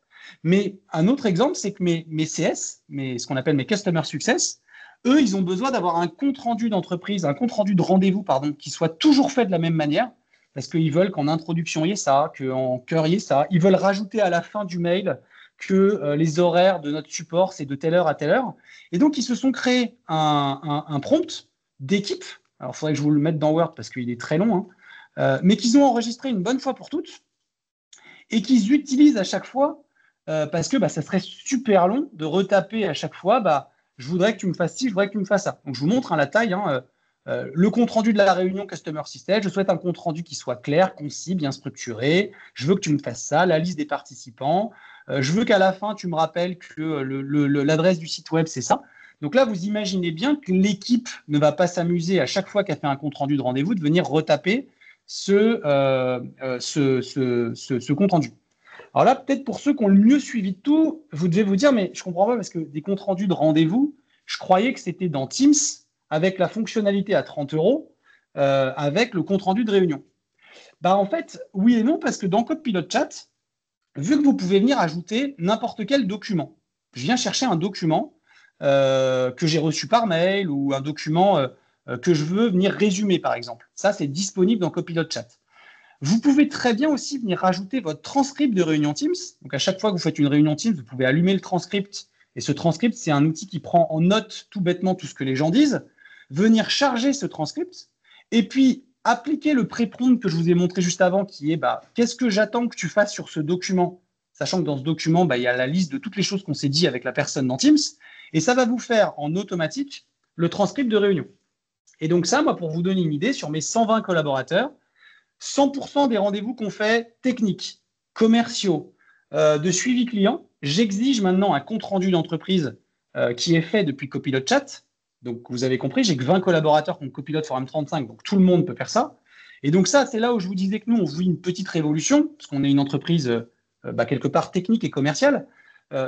Mais un autre exemple, c'est que mes CS, ce qu'on appelle mes Customer Success, eux, ils ont besoin d'avoir un compte-rendu d'entreprise, un compte-rendu de rendez-vous, qui soit toujours fait de la même manière, parce qu'ils veulent qu'en introduction, il y ait ça, qu'en cœur, il y ait ça. Ils veulent rajouter à la fin du mail que les horaires de notre support, c'est de telle heure à telle heure. Et donc, ils se sont créés un prompt d'équipe. Alors, il faudrait que je vous le mette dans Word parce qu'il est très long, mais qu'ils ont enregistré une bonne fois pour toutes et qu'ils utilisent à chaque fois parce que ça serait super long de retaper à chaque fois je voudrais que tu me fasses ci, je voudrais que tu me fasses ça. Donc, je vous montre la taille. Le compte-rendu de la réunion Customer Success, je souhaite un compte-rendu qui soit clair, concis, bien structuré. Je veux que tu me fasses ça, la liste des participants. Je veux qu'à la fin, tu me rappelles que l'adresse du site web, c'est ça. Donc là, vous imaginez bien que l'équipe ne va pas s'amuser à chaque fois qu'elle fait un compte-rendu de rendez-vous de venir retaper ce compte-rendu. Alors là, peut-être pour ceux qui ont le mieux suivi de tout, vous devez vous dire, mais je ne comprends pas parce que des comptes rendus de rendez-vous, je croyais que c'était dans Teams avec la fonctionnalité à 30 € avec le compte rendu de réunion. En fait, oui et non, parce que dans Copilot Chat, vu que vous pouvez venir ajouter n'importe quel document, je viens chercher un document que j'ai reçu par mail ou un document que je veux venir résumer, par exemple. Ça, c'est disponible dans Copilot Chat. Vous pouvez très bien aussi venir rajouter votre transcript de réunion Teams. Donc, à chaque fois que vous faites une réunion Teams, vous pouvez allumer le transcript. Et ce transcript, c'est un outil qui prend en note tout bêtement tout ce que les gens disent. Venir charger ce transcript et puis appliquer le pré-prompt que je vous ai montré juste avant, qui est qu'est-ce que j'attends que tu fasses sur ce document, sachant que dans ce document, il y a la liste de toutes les choses qu'on s'est dit avec la personne dans Teams. Et ça va vous faire en automatique le transcript de réunion. Et donc ça, moi, pour vous donner une idée, sur mes 120 collaborateurs, 100% des rendez-vous qu'on fait techniques, commerciaux, de suivi client, j'exige maintenant un compte-rendu d'entreprise qui est fait depuis Copilot Chat. Donc, vous avez compris, j'ai que 20 collaborateurs qui ont Copilot Forum 35, donc tout le monde peut faire ça. Et donc ça, c'est là où je vous disais que nous, on vit une petite révolution, parce qu'on est une entreprise quelque part technique et commerciale.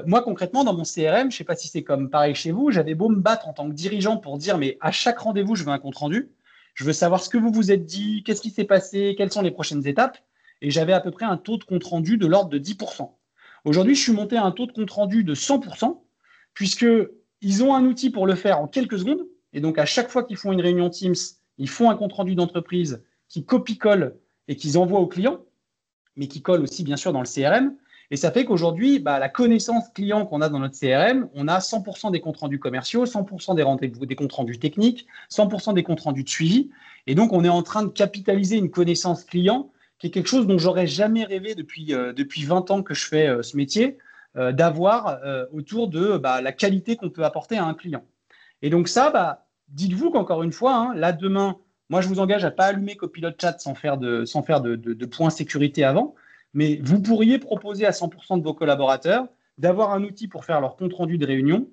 Moi, concrètement, dans mon CRM, je ne sais pas si c'est comme pareil chez vous, j'avais beau me battre en tant que dirigeant pour dire, mais à chaque rendez-vous, je veux un compte-rendu. Je veux savoir ce que vous vous êtes dit, qu'est-ce qui s'est passé, quelles sont les prochaines étapes. et j'avais à peu près un taux de compte-rendu de l'ordre de 10%. Aujourd'hui, je suis monté à un taux de compte-rendu de 100%, puisqu'ils ont un outil pour le faire en quelques secondes, et donc à chaque fois qu'ils font une réunion Teams, ils font un compte-rendu d'entreprise qui copie-colle et qu'ils envoient aux clients, mais qui colle aussi bien sûr dans le CRM. Et ça fait qu'aujourd'hui, la connaissance client qu'on a dans notre CRM, on a 100% des comptes rendus commerciaux, 100% des comptes rendus techniques, 100% des comptes rendus de suivi. Et donc, on est en train de capitaliser une connaissance client qui est quelque chose dont j'aurais jamais rêvé depuis 20 ans que je fais ce métier, d'avoir autour de la qualité qu'on peut apporter à un client. Et donc ça, dites-vous qu'encore une fois, hein, là demain, moi je vous engage à ne pas allumer Copilot Chat sans faire de points sécurité avant, mais vous pourriez proposer à 100% de vos collaborateurs d'avoir un outil pour faire leur compte-rendu de réunion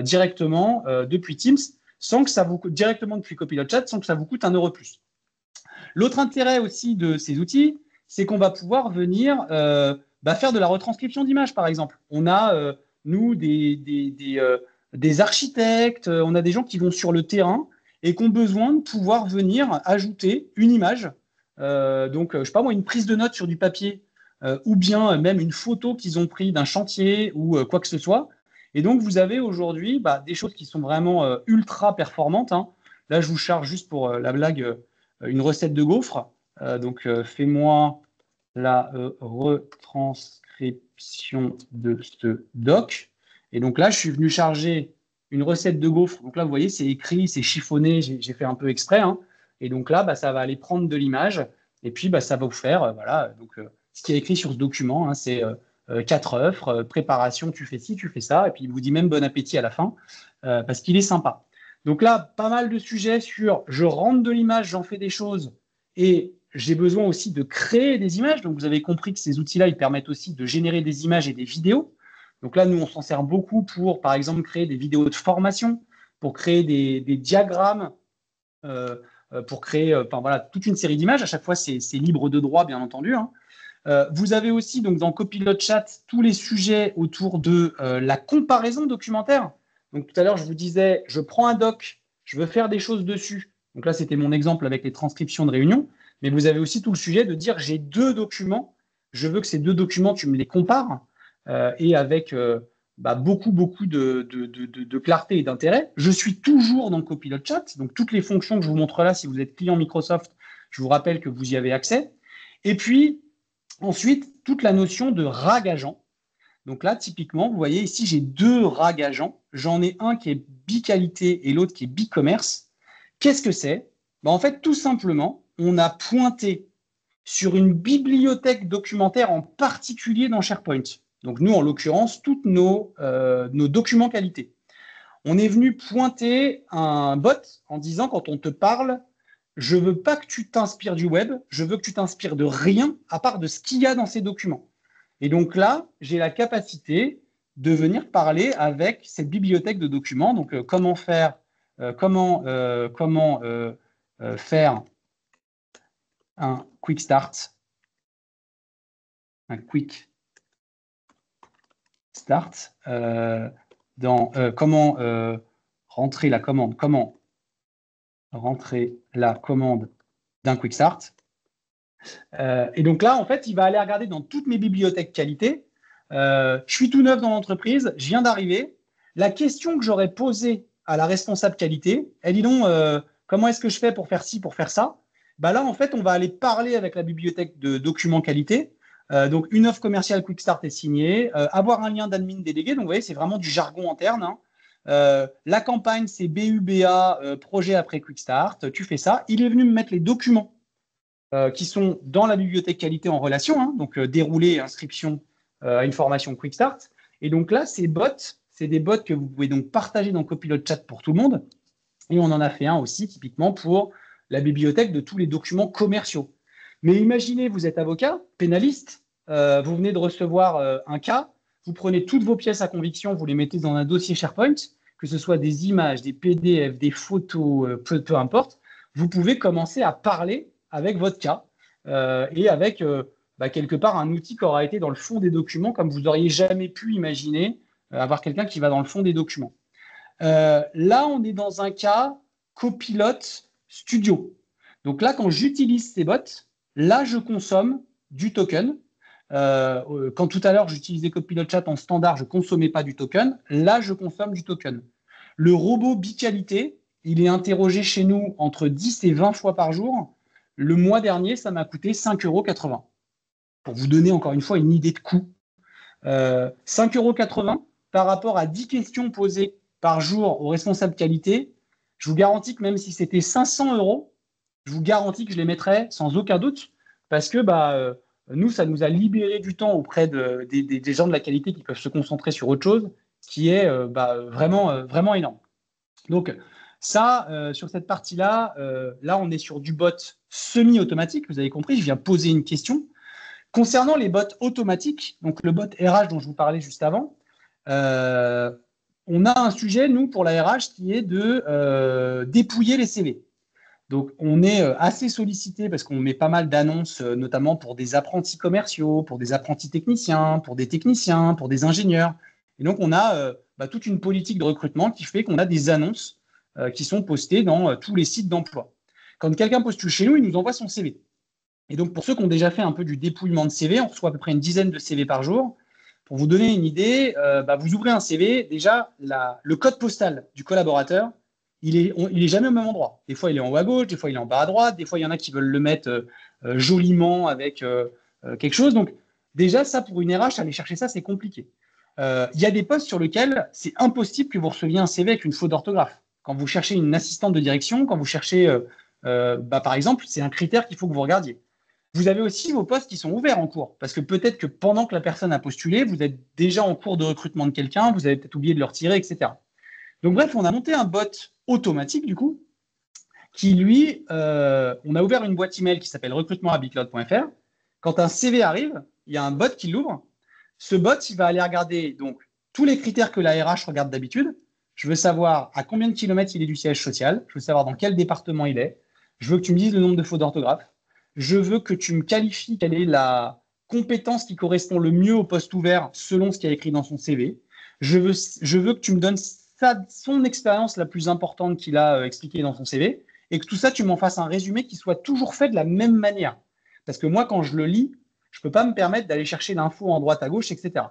directement depuis Teams, sans que ça vous coûte directement depuis Copilot Chat, sans que ça vous coûte 1 euro plus. L'autre intérêt aussi de ces outils, c'est qu'on va pouvoir venir faire de la retranscription d'images, par exemple. On a, nous, des architectes, on a des gens qui vont sur le terrain et qui ont besoin de pouvoir venir ajouter une image. Donc, je sais pas moi, une prise de notes sur du papier ou bien même une photo qu'ils ont pris d'un chantier ou quoi que ce soit. Et donc, vous avez aujourd'hui des choses qui sont vraiment ultra performantes, hein. Là, je vous charge juste pour la blague une recette de gaufres. Donc, fais-moi la retranscription de ce doc. Et donc là, je suis venu charger une recette de gaufres. Donc là, vous voyez, c'est écrit, c'est chiffonné, j'ai fait un peu exprès, hein. Et donc là, ça va aller prendre de l'image. Et puis, ça va vous faire, voilà. Donc, ce qui est écrit sur ce document, hein, c'est 4 œufs, préparation, tu fais ci, tu fais ça. Et puis, il vous dit même bon appétit à la fin, parce qu'il est sympa. Donc là, pas mal de sujets sur je rentre de l'image, j'en fais des choses et j'ai besoin aussi de créer des images. Donc vous avez compris que ces outils-là, ils permettent aussi de générer des images et des vidéos. Donc là, nous, on s'en sert beaucoup pour, par exemple, créer des vidéos de formation, pour créer des diagrammes, pour créer voilà, toute une série d'images. À chaque fois, c'est libre de droit, bien entendu, hein. Vous avez aussi donc dans Copilot Chat tous les sujets autour de la comparaison documentaire. Donc tout à l'heure, je vous disais, je prends un doc, je veux faire des choses dessus. Donc là, c'était mon exemple avec les transcriptions de réunion. Mais vous avez aussi tout le sujet de dire, j'ai 2 documents, je veux que ces 2 documents, tu me les compares et avec beaucoup de clarté et d'intérêt. Je suis toujours dans Copilot Chat. Donc toutes les fonctions que je vous montre là, si vous êtes client Microsoft, je vous rappelle que vous y avez accès. Et puis, ensuite, toute la notion de RAG agent. Donc là, typiquement, vous voyez ici, j'ai 2 RAG agents. J'en ai un qui est bi-qualité et l'autre qui est bi-commerce. Qu'est-ce que c'est? En fait, tout simplement, on a pointé sur une bibliothèque documentaire en particulier dans SharePoint. Donc nous, en l'occurrence, tous nos documents qualité. On est venu pointer un bot en disant, quand on te parle, je ne veux pas que tu t'inspires du web, je veux que tu t'inspires de rien à part de ce qu'il y a dans ces documents. Et donc là, j'ai la capacité de venir parler avec cette bibliothèque de documents. Donc, comment faire un quick start, comment rentrer la commande d'un quick start. Et donc là, en fait, il va aller regarder dans toutes mes bibliothèques qualité. Je suis tout neuf dans l'entreprise, je viens d'arriver. La question que j'aurais posée à la responsable qualité, elle dit donc, comment est-ce que je fais pour faire ci, pour faire ça? Là, en fait, on va aller parler avec la bibliothèque de documents qualité. Donc, une offre commerciale Quick Start est signée. Avoir un lien d'admin délégué. Donc, vous voyez, c'est vraiment du jargon interne, hein. La campagne, c'est BUBA, projet après Quick Start. Tu fais ça. Il est venu me mettre les documents qui sont dans la bibliothèque qualité en relation, hein, donc déroulé, inscription à une formation Quick Start. Et donc là, ces bots, c'est des bots que vous pouvez donc partager dans Copilot Chat pour tout le monde. Et on en a fait un aussi, typiquement, pour la bibliothèque de tous les documents commerciaux. Mais imaginez, vous êtes avocat, pénaliste, vous venez de recevoir un cas, vous prenez toutes vos pièces à conviction, vous les mettez dans un dossier SharePoint, que ce soit des images, des PDF, des photos, peu importe, vous pouvez commencer à parler avec votre cas et avec quelque part un outil qui aura été dans le fond des documents comme vous n'auriez jamais pu imaginer avoir quelqu'un qui va dans le fond des documents. Là, on est dans un cas Copilot Studio. Donc là, quand j'utilise ces bots, là, je consomme du token. Quand tout à l'heure, j'utilisais Copilot Chat en standard, je ne consommais pas du token. Là, je consomme du token. Le robot Biqualité, il est interrogé chez nous entre 10 et 20 fois par jour. Le mois dernier, ça m'a coûté 5,80 €. Pour vous donner encore une fois une idée de coût. 5,80 € par rapport à 10 questions posées par jour aux responsables qualité, je vous garantis que même si c'était 500 €, je vous garantis que je les mettrais sans aucun doute parce que nous, ça nous a libéré du temps auprès des gens de la qualité qui peuvent se concentrer sur autre chose, qui est vraiment énorme. Donc, ça, sur cette partie-là, là, on est sur du bot semi-automatique. Vous avez compris, je viens poser une question. Concernant les bots automatiques, donc le bot RH dont je vous parlais juste avant, on a un sujet, nous, pour la RH, qui est de dépouiller les CV. Donc, on est assez sollicité parce qu'on met pas mal d'annonces, notamment pour des apprentis commerciaux, pour des apprentis techniciens, pour des techniciens, pour des ingénieurs. Et donc, on a toute une politique de recrutement qui fait qu'on a des annonces qui sont postées dans tous les sites d'emploi. Quand quelqu'un postule chez nous, il nous envoie son CV. Et donc, pour ceux qui ont déjà fait un peu du dépouillement de CV, on reçoit à peu près une dizaine de CV par jour. Pour vous donner une idée, vous ouvrez un CV, déjà, le code postal du collaborateur, il est jamais au même endroit. Des fois, il est en haut à gauche, des fois, il est en bas à droite, des fois, il y en a qui veulent le mettre joliment avec quelque chose. Donc, déjà, ça, pour une RH, aller chercher ça, c'est compliqué. Il y a des postes sur lesquels c'est impossible que vous receviez un CV avec une faute d'orthographe. Quand vous cherchez une assistante de direction, quand vous cherchez, par exemple, c'est un critère qu'il faut que vous regardiez. Vous avez aussi vos postes qui sont ouverts en cours, parce que peut-être que pendant que la personne a postulé, vous êtes déjà en cours de recrutement de quelqu'un, vous avez peut-être oublié de le retirer, etc. Donc bref, on a monté un bot automatique, du coup, qui lui, on a ouvert une boîte email qui s'appelle recrutement@bicloud.fr. Quand un CV arrive, il y a un bot qui l'ouvre. Ce bot, il va aller regarder donc tous les critères que la RH regarde d'habitude. Je veux savoir à combien de kilomètres il est du siège social. Je veux savoir dans quel département il est. Je veux que tu me dises le nombre de fautes d'orthographe. Je veux que tu me qualifies quelle est la compétence qui correspond le mieux au poste ouvert selon ce qui est écrit dans son CV. Je veux que tu me donnes son expérience la plus importante qu'il a expliquée dans son CV et que tout ça, tu m'en fasses un résumé qui soit toujours fait de la même manière. Parce que moi, quand je le lis, je ne peux pas me permettre d'aller chercher l'info en droite à gauche, etc.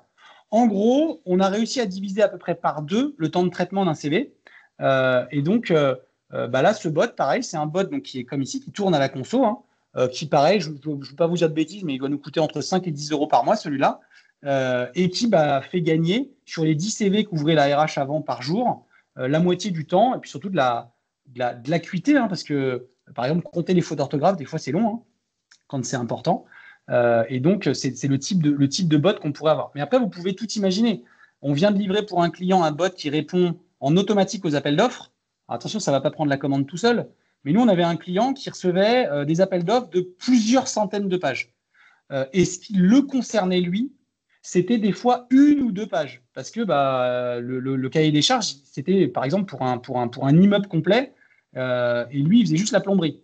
En gros, on a réussi à diviser à peu près par 2 le temps de traitement d'un CV. Et donc, là, ce bot, pareil, c'est un bot donc, qui est comme ici, qui tourne à la conso, hein, qui, pareil, je ne veux pas vous dire de bêtises, mais il doit nous coûter entre 5 et 10 € par mois, celui-là, et qui fait gagner sur les 10 CV qu'ouvrait la RH avant par jour, la moitié du temps, et puis surtout de l'acuité, hein, parce que, par exemple, compter les fautes d'orthographe, des fois, c'est long, hein, quand c'est important. Et donc, c'est le type de bot qu'on pourrait avoir. Mais après, vous pouvez tout imaginer. On vient de livrer pour un client un bot qui répond en automatique aux appels d'offres. Attention, ça ne va pas prendre la commande tout seul. Mais nous, on avait un client qui recevait des appels d'offres de plusieurs centaines de pages. Et ce qui le concernait, lui, c'était des fois 1 ou 2 pages. Parce que le cahier des charges, c'était par exemple pour un immeuble complet. Et lui, il faisait juste la plomberie.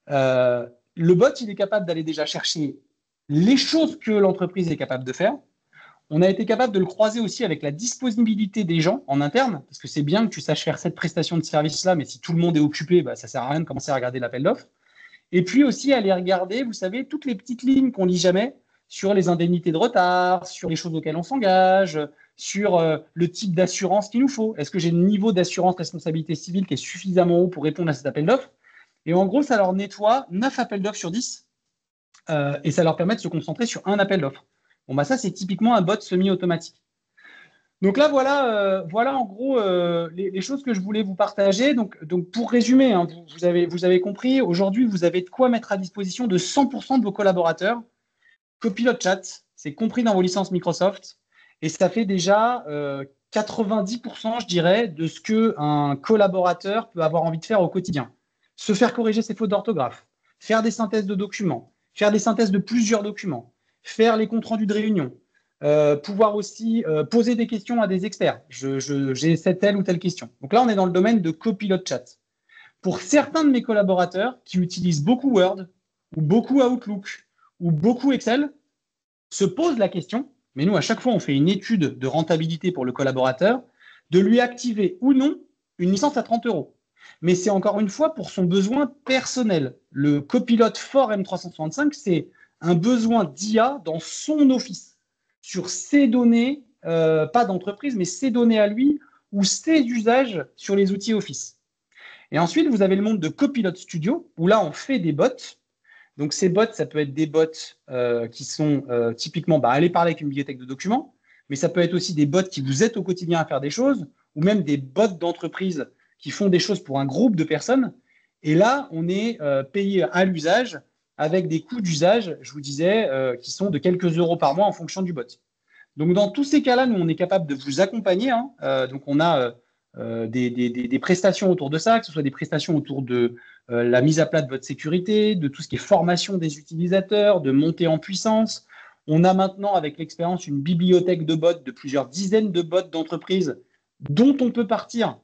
Le bot, il est capable d'aller déjà chercher les choses que l'entreprise est capable de faire. On a été capable de le croiser aussi avec la disponibilité des gens en interne, parce que c'est bien que tu saches faire cette prestation de service-là, mais si tout le monde est occupé, ça ne sert à rien de commencer à regarder l'appel d'offres. Et puis aussi aller regarder, vous savez, toutes les petites lignes qu'on lit jamais sur les indemnités de retard, sur les choses auxquelles on s'engage, sur le type d'assurance qu'il nous faut. Est-ce que j'ai le niveau d'assurance responsabilité civile qui est suffisamment haut pour répondre à cet appel d'offres? Et en gros, ça leur nettoie 9 appels d'offres sur 10 et ça leur permet de se concentrer sur un appel d'offres. Bon, ça, c'est typiquement un bot semi-automatique. Donc là, voilà en gros les choses que je voulais vous partager. Donc pour résumer, hein, vous avez compris, aujourd'hui, vous avez de quoi mettre à disposition de 100% de vos collaborateurs. Copilot Chat, c'est compris dans vos licences Microsoft, et ça fait déjà 90%, je dirais, de ce qu'un collaborateur peut avoir envie de faire au quotidien. Se faire corriger ses fautes d'orthographe, faire des synthèses de documents, faire des synthèses de plusieurs documents, faire les comptes rendus de réunion, pouvoir aussi poser des questions à des experts. J'ai telle ou telle question. Donc là, on est dans le domaine de Copilot Chat. Pour certains de mes collaborateurs qui utilisent beaucoup Word ou beaucoup Outlook ou beaucoup Excel, se posent la question, mais nous, à chaque fois, on fait une étude de rentabilité pour le collaborateur, de lui activer ou non une licence à 30 €. Mais c'est encore une fois pour son besoin personnel. Le Copilot for M365, c'est un besoin d'IA dans son office, sur ses données, pas d'entreprise, mais ses données à lui, ou ses usages sur les outils Office. Et ensuite, vous avez le monde de Copilot Studio, où là, on fait des bots. Donc, ces bots, ça peut être des bots qui sont typiquement, aller parler avec une bibliothèque de documents, mais ça peut être aussi des bots qui vous aident au quotidien à faire des choses, ou même des bots d'entreprise qui font des choses pour un groupe de personnes. Et là, on est payé à l'usage avec des coûts d'usage, je vous disais, qui sont de quelques euros par mois en fonction du bot. Donc, dans tous ces cas-là, nous, on est capable de vous accompagner. Donc, on a des prestations autour de ça, que ce soit des prestations autour de la mise à plat de votre sécurité, de tout ce qui est formation des utilisateurs, de montée en puissance. On a maintenant, avec l'expérience, une bibliothèque de bots, de plusieurs dizaines de bots d'entreprises dont on peut partir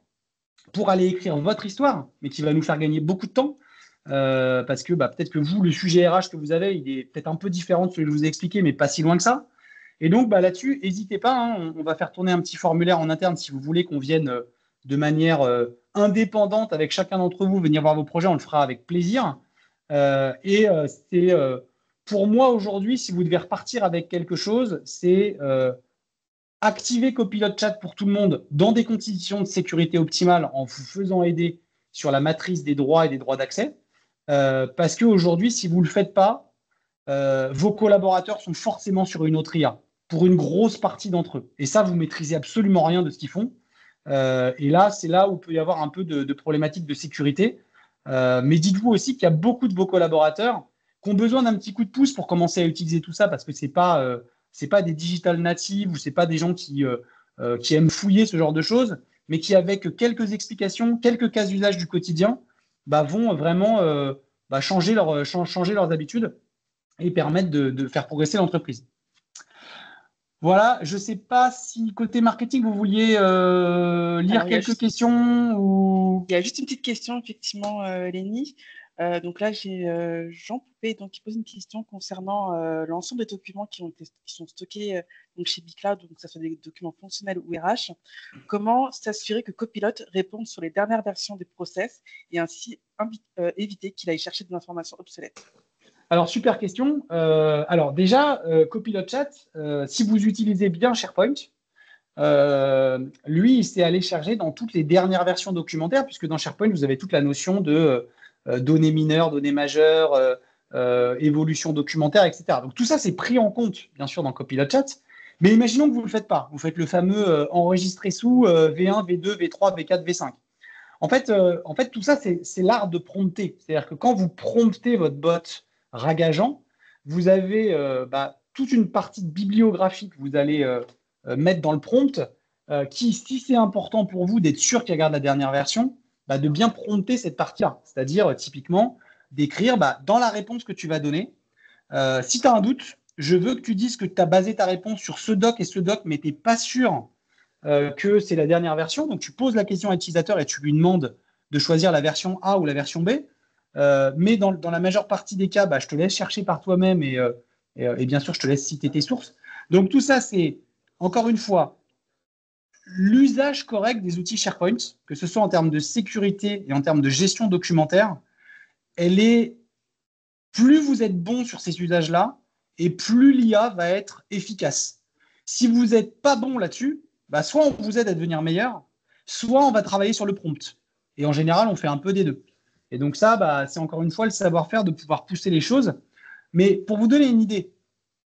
pour aller écrire votre histoire, mais qui va nous faire gagner beaucoup de temps. Parce que peut-être que vous, le sujet RH que vous avez, il est peut-être un peu différent de ce que je vous ai expliqué, mais pas si loin que ça. Et donc là-dessus, n'hésitez pas, on va faire tourner un petit formulaire en interne si vous voulez qu'on vienne de manière indépendante avec chacun d'entre vous, venir voir vos projets, on le fera avec plaisir. C'est pour moi aujourd'hui, si vous devez repartir avec quelque chose, c'est activer Copilot Chat pour tout le monde dans des conditions de sécurité optimales en vous faisant aider sur la matrice des droits et des droits d'accès. Parce qu'aujourd'hui, si vous ne le faites pas, vos collaborateurs sont forcément sur une autre IA pour une grosse partie d'entre eux. Et ça, vous maîtrisez absolument rien de ce qu'ils font. Et là, c'est là où il peut y avoir un peu de problématiques de sécurité. Mais dites-vous aussi qu'il y a beaucoup de vos collaborateurs qui ont besoin d'un petit coup de pouce pour commencer à utiliser tout ça parce que c'est pas des digital natives ou c'est pas des gens qui aiment fouiller ce genre de choses, mais qui, avec quelques explications, quelques cas d'usage du quotidien, vont vraiment changer leurs habitudes et permettre de faire progresser l'entreprise. Voilà, je ne sais pas si côté marketing, vous vouliez lire quelques questions ou... Il y a juste une petite question, effectivement, Lénie. Donc là, j'ai Jean Poupé qui pose une question concernant l'ensemble des documents qui sont stockés donc chez BigCloud, donc que ce soit des documents fonctionnels ou RH. Comment s'assurer que Copilot réponde sur les dernières versions des process et ainsi éviter qu'il aille chercher des informations obsolètes? Alors, super question. Alors déjà, Copilot Chat, si vous utilisez bien SharePoint, lui, il s'est allé chercher dans toutes les dernières versions documentaires, puisque dans SharePoint, vous avez toute la notion de données mineures, données majeures, évolution documentaire, etc. Donc tout ça, c'est pris en compte, bien sûr, dans Copilot Chat. Mais imaginons que vous ne le faites pas. Vous faites le fameux enregistrer sous V1, V2, V3, V4, V5. En fait, tout ça, c'est l'art de prompter. C'est-à-dire que quand vous promptez votre bot RAG-Agent, vous avez toute une partie de bibliographie que vous allez mettre dans le prompt qui, si c'est important pour vous d'être sûr qu'il regarde la dernière version, de bien prompter cette partie-là. C'est-à-dire, typiquement, d'écrire dans la réponse que tu vas donner. Si tu as un doute, je veux que tu dises que tu as basé ta réponse sur ce doc et ce doc, mais tu n'es pas sûr que c'est la dernière version. Donc, tu poses la question à l'utilisateur et tu lui demandes de choisir la version A ou la version B. Mais dans la majeure partie des cas, je te laisse chercher par toi-même et bien sûr, je te laisse citer tes sources. Donc, tout ça, c'est, encore une fois, l'usage correct des outils SharePoint, que ce soit en termes de sécurité et en termes de gestion documentaire, plus vous êtes bon sur ces usages-là, et plus l'IA va être efficace. Si vous n'êtes pas bon là-dessus, soit on vous aide à devenir meilleur, soit on va travailler sur le prompt. Et en général, on fait un peu des deux. Et donc ça, c'est encore une fois le savoir-faire de pouvoir pousser les choses. Mais pour vous donner une idée,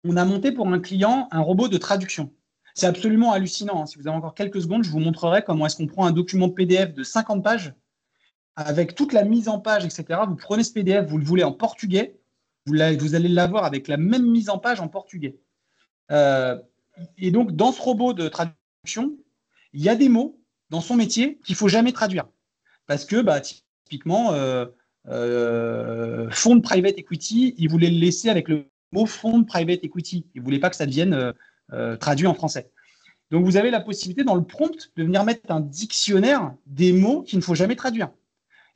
on a monté pour un client un robot de traduction. C'est absolument hallucinant. Si vous avez encore quelques secondes, je vous montrerai comment est-ce qu'on prend un document PDF de 50 pages avec toute la mise en page, etc. Vous prenez ce PDF, vous le voulez en portugais, vous allez l'avoir avec la même mise en page en portugais. Et donc, dans ce robot de traduction, il y a des mots dans son métier qu'il ne faut jamais traduire. Parce que, typiquement, fonds de private equity, il voulait le laisser avec le mot fonds de private equity. Il ne voulait pas que ça devienne traduit en français. Donc, vous avez la possibilité, dans le prompt, de venir mettre un dictionnaire des mots qu'il ne faut jamais traduire.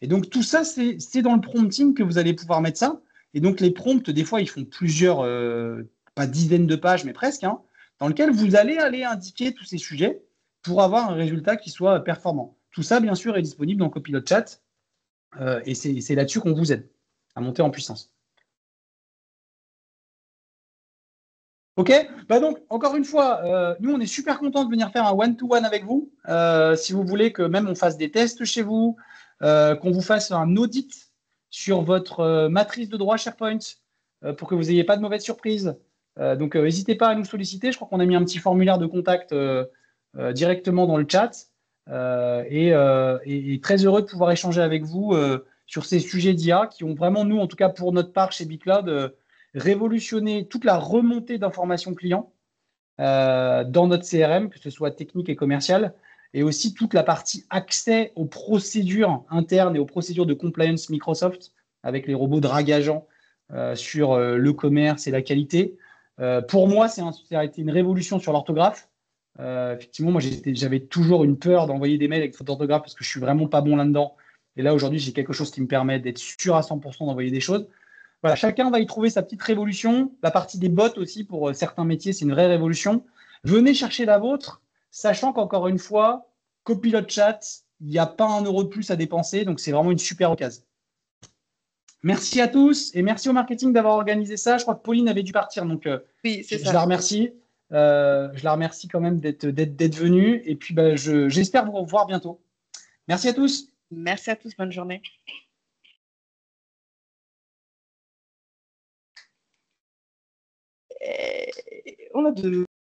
Et donc, tout ça, c'est dans le prompting que vous allez pouvoir mettre ça. Et donc, les prompts, des fois, ils font plusieurs, pas dizaines de pages, mais presque, dans lequel vous allez aller indiquer tous ces sujets pour avoir un résultat qui soit performant. Tout ça, bien sûr, est disponible dans Copilot Chat. Et c'est là-dessus qu'on vous aide à monter en puissance. Ok, bah donc encore une fois, nous on est super contents de venir faire un one-to-one avec vous. Si vous voulez que même on fasse des tests chez vous, qu'on vous fasse un audit sur votre matrice de droit SharePoint pour que vous n'ayez pas de mauvaises surprises. Donc n'hésitez pas à nous solliciter. Je crois qu'on a mis un petit formulaire de contact directement dans le chat et très heureux de pouvoir échanger avec vous sur ces sujets d'IA qui ont vraiment, nous en tout cas pour notre part chez BigCloud, révolutionner toute la remontée d'informations clients dans notre CRM, que ce soit technique et commercial, et aussi toute la partie accès aux procédures internes et aux procédures de compliance Microsoft, avec les robots drag agents sur le commerce et la qualité. Pour moi, ça a été une révolution sur l'orthographe. Effectivement, moi, j'avais toujours une peur d'envoyer des mails avec faute d'orthographe parce que je suis vraiment pas bon là-dedans. Et là, aujourd'hui, j'ai quelque chose qui me permet d'être sûr à 100% d'envoyer des choses. Voilà, chacun va y trouver sa petite révolution. La partie des bots aussi, pour certains métiers, c'est une vraie révolution. Venez chercher la vôtre, sachant qu'encore une fois, Copilot Chat, il n'y a pas un euro de plus à dépenser, donc c'est vraiment une super occasion. Merci à tous et merci au marketing d'avoir organisé ça. Je crois que Pauline avait dû partir, donc Oui, c'est je ça. la remercie. Je la remercie quand même d'être venue et puis bah, j'espère vous revoir bientôt. Merci à tous. Merci à tous, bonne journée. On a deux.